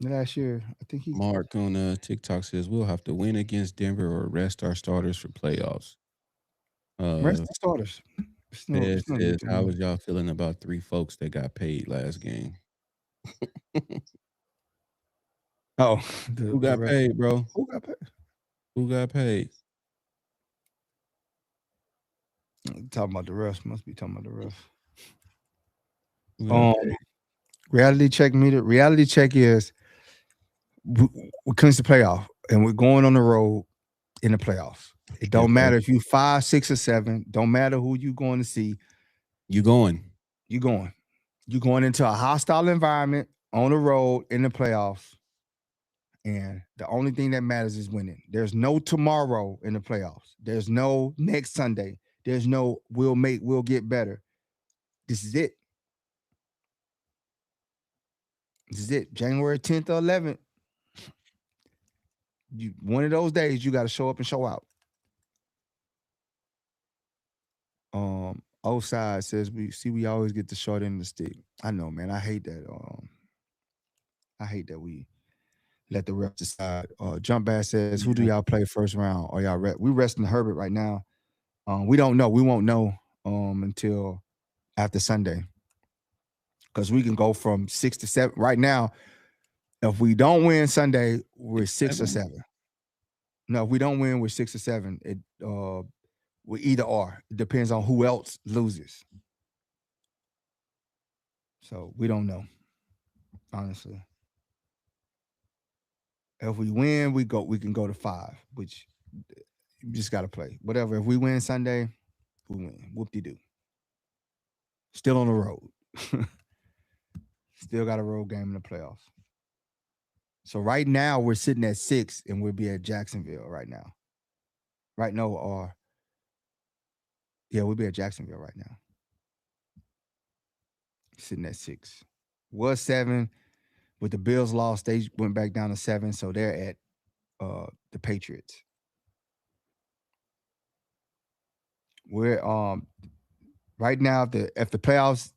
Last year, I think Mark on TikTok says we'll have to win against Denver or rest our starters for playoffs. Rest the starters. Says, how was y'all feeling about 3 folks that got paid last game? Who got paid, bro? Who got paid? Who got paid? Talking about the refs. Must be talking about the refs. Reality check meter. Reality check is we clinch the playoff, and we're going on the road in the playoffs. It don't matter if you 5, 6, or 7. Don't matter who you going to see. You going. You're going into a hostile environment on the road in the playoffs, And the only thing that matters is winning. There's no tomorrow in the playoffs. There's no next Sunday. There's no we'll get better. This is it. This is it. January 10th or 11th. One of those days you got to show up and show out. Oside says we always get the short end of the stick. I know, man. I hate that. I hate that we let the refs decide. Jump Bass says, "Who do y'all play first round? Or y'all we resting Herbert right now? We don't know. We won't know until after Sunday, because we can go from 6 to 7 right now. If we don't win Sunday, we're 6 or 7. No, if we don't win, we're 6 or 7. We either are. It depends on who else loses. So we don't know, honestly. If we win, we can go to 5, which you just got to play. Whatever. If we win Sunday, we win. Whoop-de-doo. Still on the road. Still got a road game in the playoffs. So right now we're sitting at 6, and we'll be at Jacksonville right now. Right now, we'll be at Jacksonville right now. Sitting at 6. Was 7. With the Bills lost, they went back down to 7, so they're at the Patriots. We're right now, if the playoffs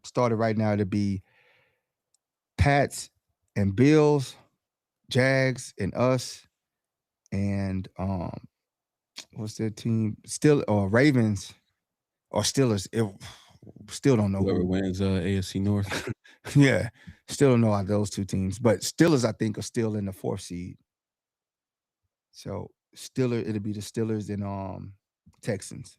started right now, it'd be Pats and Bills, Jags and us, and what's their team? Still or Ravens or Steelers. Still don't know whoever wins AFC North. Yeah, still don't know how those two teams. But Steelers, I think, are still in the 4th seed. So it'll be the Steelers and Texans.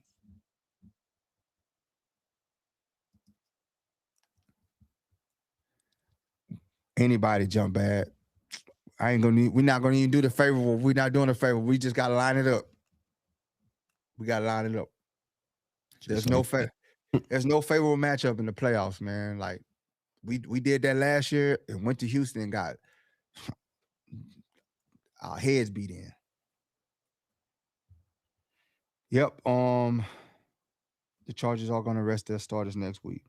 Anybody jump bad. We're not gonna even do the favorable. We're not doing the favorable. We just gotta line it up. We gotta line it up. There's no favorable matchup in the playoffs, man. Like we did that last year and went to Houston and got our heads beat in. Yep. The Chargers are gonna rest their starters next week.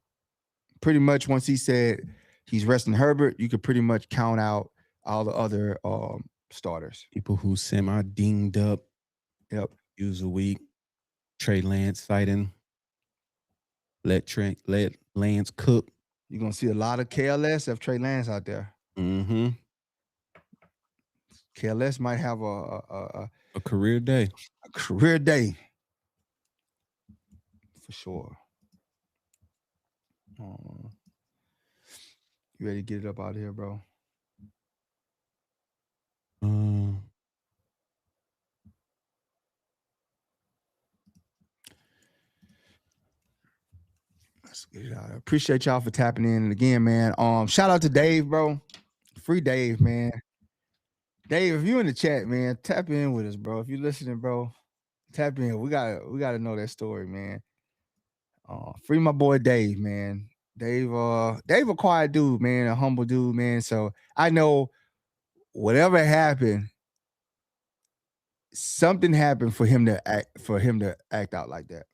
Pretty much once he said he's resting Herbert, you could pretty much count out all the other starters. People who semi-dinged up. Yep. Use a week. Trey Lance fighting. Let Lance cook. You're gonna see a lot of KLS if Trey Lance out there. Mm-hmm. KLS might have a career day. A career day. For sure. You ready to get it up out of here, bro? Let's get it out. I appreciate y'all for tapping in. And again, man, shout out to Dave, bro. Free Dave, man. Dave, if you in the chat, man, tap in with us, bro. If you're listening, bro, tap in. We gotta know that story, man. Free my boy Dave, man. Dave, a quiet dude, man, a humble dude, man. So I know whatever happened, something happened for him to act out like that.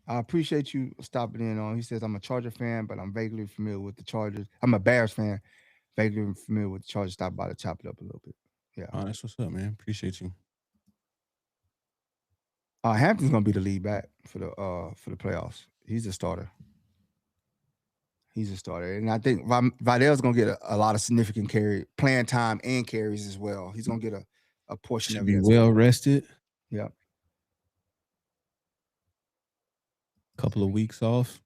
I appreciate you stopping in on. He says, I'm a Charger fan, but I'm vaguely familiar with the Chargers. I'm a Bears fan, vaguely familiar with the Chargers. Stop by to chop it up a little bit. Yeah. Oh, that's what's up, man. Appreciate you. Hampton's gonna be the lead back for the playoffs. He's a starter. And I think Vidal's gonna get a lot of significant playing time and carries as well. He's gonna get a portion of it. Be well rested. Yeah. Couple of weeks off.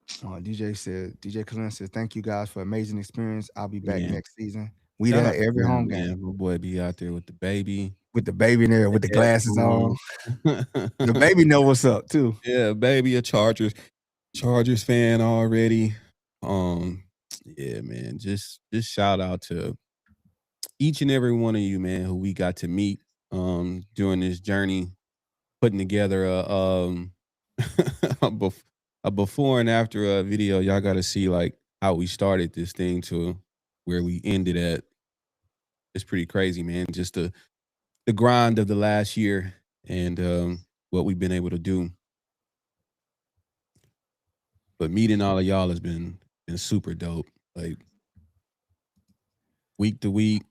DJ Kalin said, thank you guys for amazing experience. I'll be back next season. We there every home game. My boy be out there with the baby. With the baby in there, with the glasses on. The baby know what's up too. Yeah, baby, a Chargers fan already. Yeah, man. Just shout out to each and every one of you, man, who we got to meet during this journey, putting together a before and after video. Y'all got to see like how we started this thing to where we ended at. It's pretty crazy, man. Just the grind of the last year and what we've been able to do. But meeting all of y'all has been super dope. Like week to week,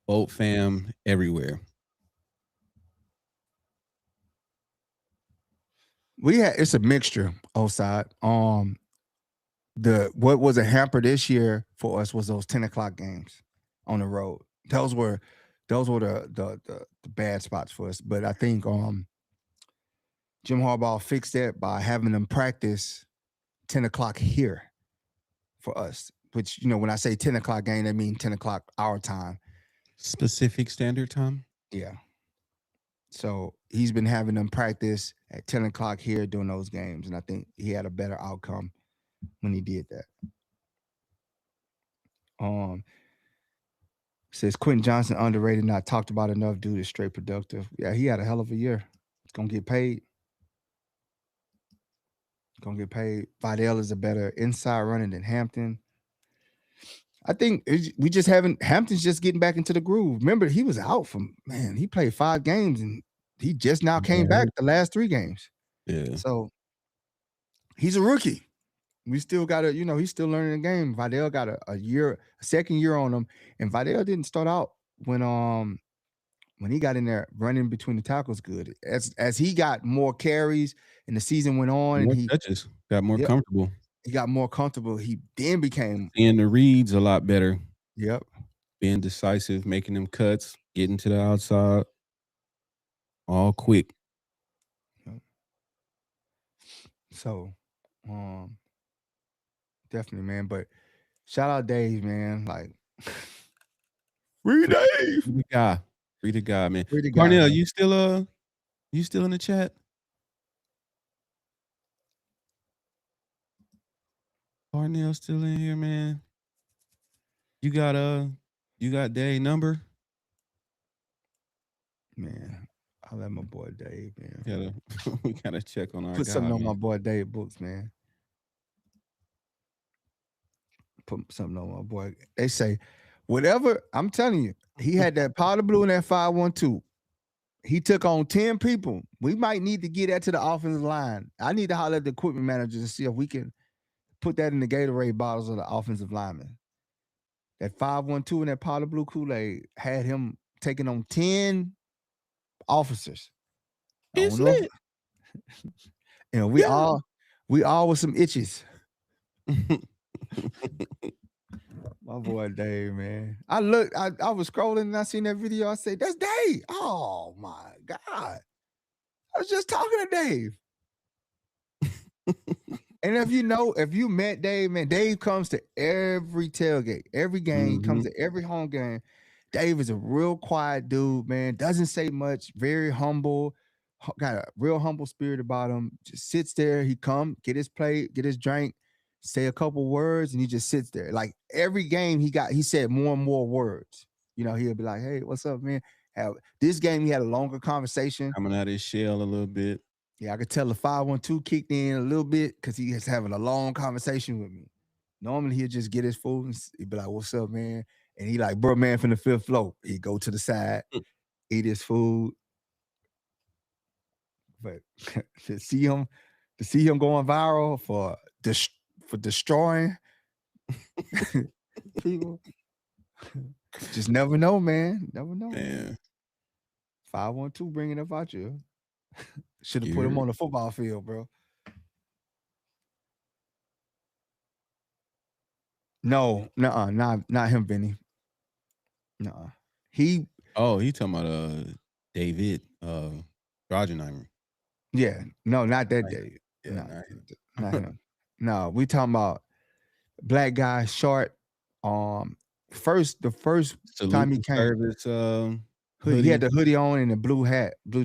boat fam everywhere. It's a mixture, Oside. The what was a hamper this year for us was those 10 o'clock games on the road. Those were the bad spots for us. But I think Jim Harbaugh fixed that by having them practice 10 o'clock here for us. Which, when I say 10 o'clock game, that means 10 o'clock our time. Specific standard time. Yeah. So he's been having them practice at 10 o'clock here during those games, and I think he had a better outcome when he did that. Um, Says Quentin Johnson underrated, not talked about enough. Dude is straight productive. Yeah, he had a hell of a year. He's gonna get paid. Gonna get paid. Vidal is a better inside runner than Hampton. I think we just haven't. Hampton's just getting back into the groove. Remember, he was out from man. He played 5 games and he just now came back the last 3 games. Yeah. So he's a rookie. We still got to, he's still learning the game. Vidal got a second year on him, and Vidal didn't start out when he got in there running between the tackles good. As he got more carries and the season went on, and More touches, got more yep, comfortable. he got more comfortable. He then became Seeing the reads a lot better. Yep. Being decisive, making them cuts, getting to the outside, all quick. Yep. So, definitely, man. But shout out Dave, man. Like, free Dave. Free the guy. Free the guy, man. Free the guy, Cornell, man. you still in the chat? Cornell still in here, man. You got Dave number? Man, I'll let my boy Dave, man. We gotta check on our Put guy, something on man. my boy Dave books, man. Put something on my boy. They say, whatever. I'm telling you, he had that powder blue and that 512. He took on 10 people. We might need to get that to the offensive line. I need to holler at the equipment manager to see if we can put that in the Gatorade bottles of the offensive lineman. That 512 and that powder blue Kool-Aid had him taking on 10 officers. I It's don't know lit. if, we all with some itches. My boy Dave, man. I was scrolling and I seen that video. I said, that's Dave. Oh my God. I was just talking to Dave. And if you met Dave, man, Dave comes to every tailgate, every game, comes to every home game. Dave is a real quiet dude, man. Doesn't say much, very humble, got a real humble spirit about him. Just sits there. He come, get his plate, get his drink, say a couple words, and he just sits there. Like every game he said more and more words. He'll be like, hey, what's up, man? This game he had a longer conversation. Coming out of his shell a little bit. Yeah, I could tell the 512 kicked in a little bit because he is having a long conversation with me. Normally he'll just get his food and he'd be like, what's up, man? And he like, bro, man, from the 5th floor. He'd go to the side, eat his food. But to see him going viral for destroying people, just never know, man. Never know. Man. 512 bringing up out you. Should have put him on the football field, bro. No, not him, Benny. No, he talking about David Rogenheimer. Yeah, no, not that Dave. Yeah, No, not him. No, we talking about black guy, short. The first Salute time he to came, service he had the hoodie on and the blue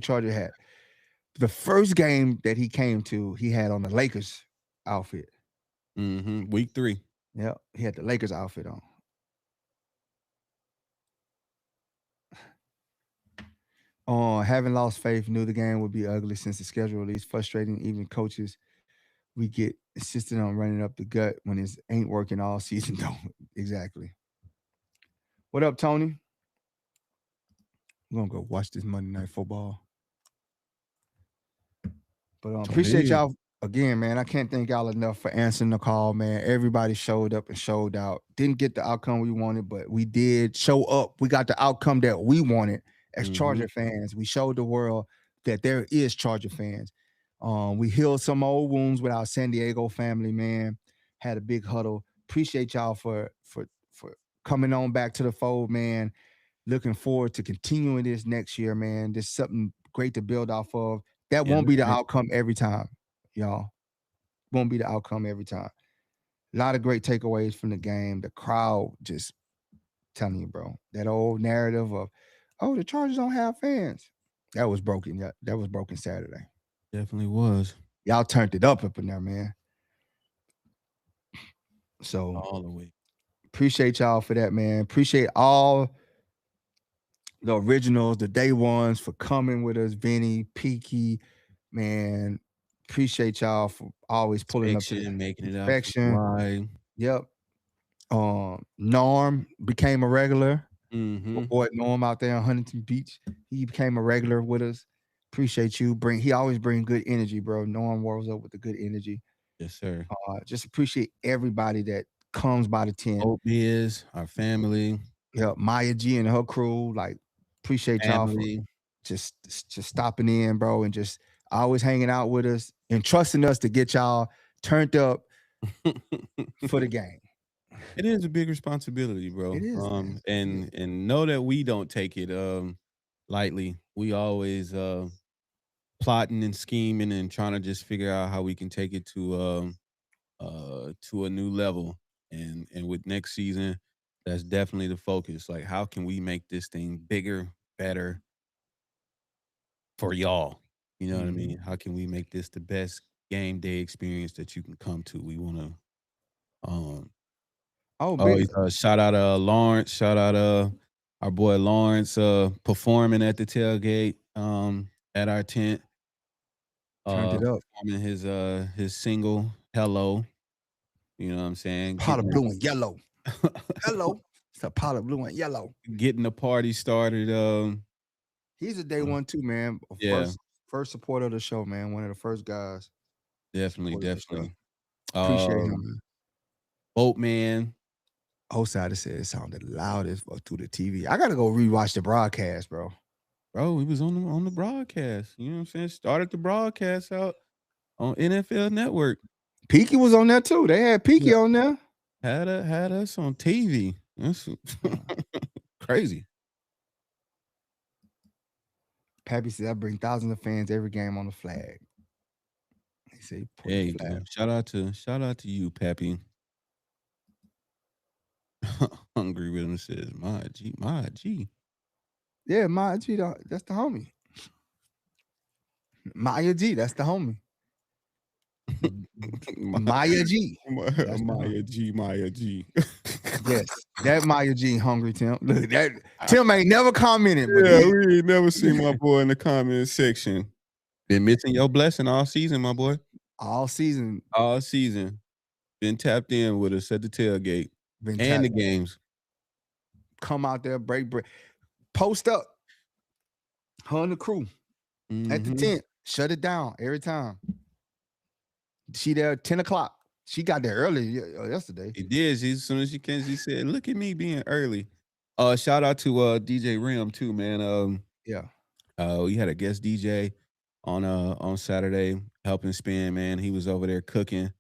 Charger hat. The first game that he came to, he had on the Lakers outfit. Week 3. Yep, he had the Lakers outfit on. Having lost faith, knew the game would be ugly since the schedule release, frustrating. Even coaches we get insistent on running up the gut when it ain't working all season. Don't exactly. What up, Tony? We're gonna go watch this Monday Night Football. But Go appreciate ahead. y'all again, man. I can't thank y'all enough for answering the call, man. Everybody showed up and showed out. Didn't get the outcome we wanted, but we did show up. We got the outcome that we wanted as Mm-hmm. Charger fans. We showed the world that there is Charger fans. We healed some old wounds with our San Diego family, man. Had a big huddle. Appreciate y'all for coming on back to the fold, man. Looking forward to continuing this next year, man. This is something great to build off of. That Yeah, won't be the man. outcome every time, y'all. Won't be the outcome every time. A lot of great takeaways from the game. The crowd just telling you, bro. That old narrative of, oh, the Chargers don't have fans. That was broken. Yeah, that was broken Saturday. Definitely was Y'all turned it up in there, man. So all the way. appreciate y'all for that, man. Appreciate all the originals, the day ones for coming with us, Vinny, Peaky, man. Appreciate y'all for always pulling up to the Inspection, making it out for the inspection. ride. Yep. Norm became a regular. My Mm-hmm. boy Norm out there on Huntington Beach. He became a regular with us. Appreciate you. He always bring good energy, bro. Norm rolls up with the good energy. Yes, sir. Just appreciate everybody that comes by the tent. Hope is our family, Yeah, Maya G and her crew. Like, appreciate y'all for family. just just stopping in, bro, and just always hanging out with us and trusting us to get y'all turned up for the game. It is a big responsibility, It bro. is, man. It is. And know that we don't take it lightly. We always plotting and scheming and trying to just figure out how we can take it to a new level. And with next season, that's definitely the focus. Like, how can we make this thing bigger, better for y'all? You know what I Mhm. mean? How can we make this the best game day experience that you can come to? We want to um Oh, oh, big shout out Lawrence, shout out our boy Lawrence performing at the tailgate at our tent, turned it up. performing his single Hello, you know what I'm saying? Pot of blue and yellow. Hello. It's a pot of blue and yellow. Getting the party started. He's a day one too, man. Yeah, First supporter of the show, man. One of the first guys definitely, supported the show. definitely. Appreciate him, Um, man. Boatman, Osada said it sounded loud as fuck through the TV. I gotta go rewatch the broadcast, bro. bro, he was on the broadcast. You know what I'm saying? Started the broadcast out on NFL Network. Peaky was on there too. They had Yeah, Peaky on there. had us on TV. That's Uh, crazy. Pappy said I bring thousands of fans every game on the flag. He said he pull the There you flag. go. Shout out to you, Pappy. Hungry Rhythm says, my G. Yeah, Maya G, that's the homie. Maya G, that's the homie. Maya G, that's the homie. Maya G, Maya G. Yes, that Maya G hungry Tim. Look, that Tim ain't never commented, but Yeah, he we ain't never seen my boy in the comment section. Been missing your blessing all season, my boy. all season All season. Been tapped in with us at the tailgate been and tapped. the games. Come out there, break, post up. Her and the crew at the Mm-hmm. tent. Shut it down every time. She there 10 o'clock. She got there early yesterday. It did. As soon as she came, she said, "Look at me being early." Shout out to DJ Rim too, man. Yeah. We had a guest DJ on Saturday helping spin, man. He was over there cooking.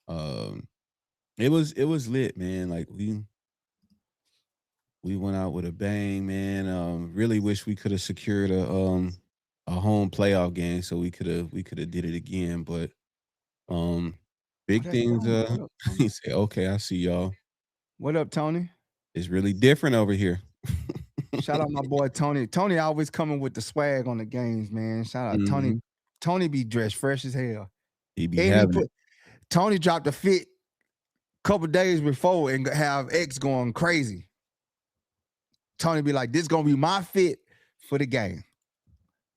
Um, it was lit, man. Like we went out with a bang, man. Really wish we could have secured a home playoff game so we could have did it again, but um Oh, big that's things. Tony. What up, He Tony? said, "Okay, I see y'all. What up, Tony? It's really different over here." Shout out my boy Tony. Tony always coming with the swag on the games, man. Shout out Tony. Mhm. Tony be dressed fresh as hell. He be And he having it. put Tony dropped a fit couple days before and have X going crazy. Tony be like, this gonna be my fit for the game.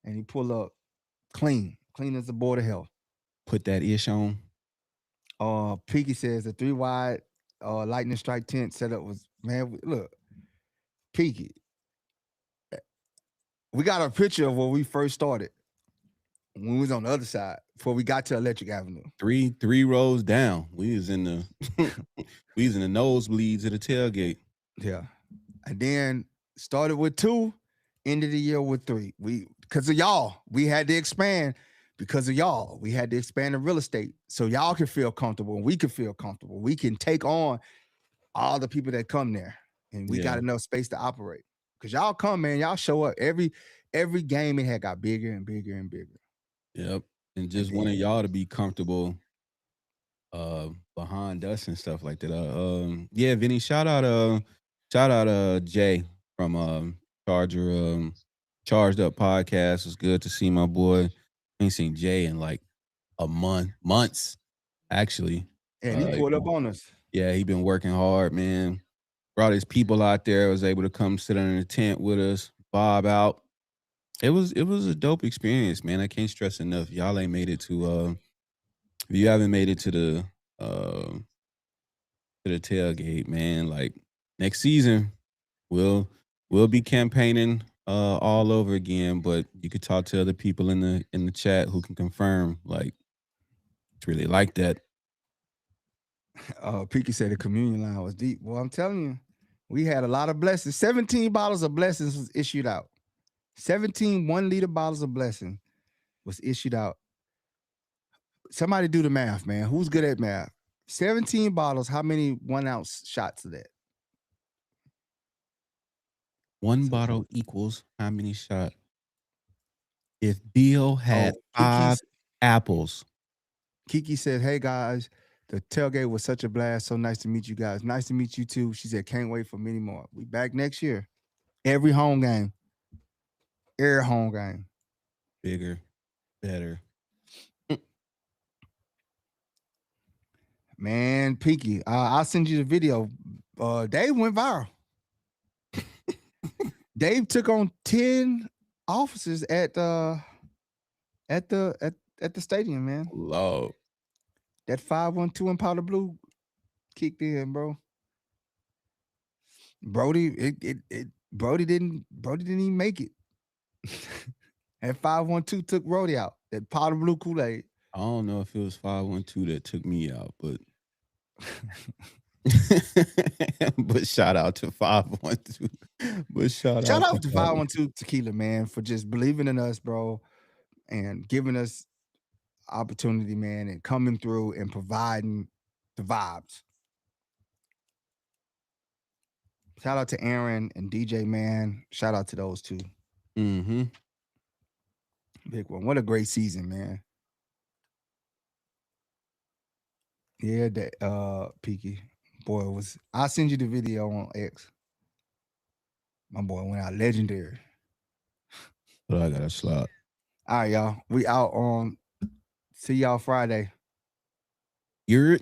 And he pull up clean as a board of hell. Put that ish on. Peaky says the 3 wide lightning strike tent setup was, man. Look, Peaky, we got a picture of where we first started when we was on the other side before we got to Electric Avenue. Three rows down. We was in the we was in the nosebleeds of the tailgate. Yeah. And then started with 2, ended the year with 3. We, because of y'all, we had to expand. Because of y'all, we had to expand the real estate so y'all can feel comfortable and we can feel comfortable. We can take on all the people that come there, and we got Yeah. enough space to operate. Cause y'all come, man, y'all show up every game. It had got bigger and bigger and bigger. Yep. And And just wanted then y'all to be comfortable behind us and stuff like that. Yeah, Vinny, shout out Jay from Charger Charged Up Podcast. It's good to see my boy. Ain't seen Jay in like a months actually. and he pulled up on us. Yeah, he been working hard, man. Brought his people out there, was able to come sit in the tent with us, bob out. It was a dope experience, man. I can't stress enough. Y'all ain't made it to if you haven't made it to the tailgate, man. Like next season, we'll we'll be campaigning all over again. But you could talk to other people in the chat who can confirm. Like it's really like that. Peaky said the communion line was deep. Well, I'm telling you, we had a lot of blessings. 17 bottles of blessings was issued out. 17 1-liter bottles of blessing was issued out. Somebody do the math, man. Who's good at math? 17 bottles. How many 1-ounce shots of that? One So, bottle equals how many shots? If Bill had five apples. Kiki said, "Hey guys, the tailgate was such a blast. So nice to meet you guys. Nice to meet you too." She said, "Can't wait for many more. We back next year. Every home game. Every home game. Bigger, better. Man, Peaky, I'll send you the video. Dave went viral. Dave took on 10 officers at the stadium, man. Lord. That 512 and powder blue kicked in, bro. Brodie, Brodie didn't even make it. And 512 took Brodie out. That powder blue Kool-Aid. I don't know if it was 512 that took me out, but but shout out to 512. But shout out to to 512 Tequila, man, for just believing in us, bro, and giving us opportunity, man, and coming through and providing the vibes. Shout out to Aaron and DJ, man. Shout out to those two. Mm-hmm. Big one. What a great season, man. Yeah, that Peaky. Boy, I'll send you the video on X. My boy went out legendary. But I got a slot. All right, y'all. We out on. See y'all Friday. You're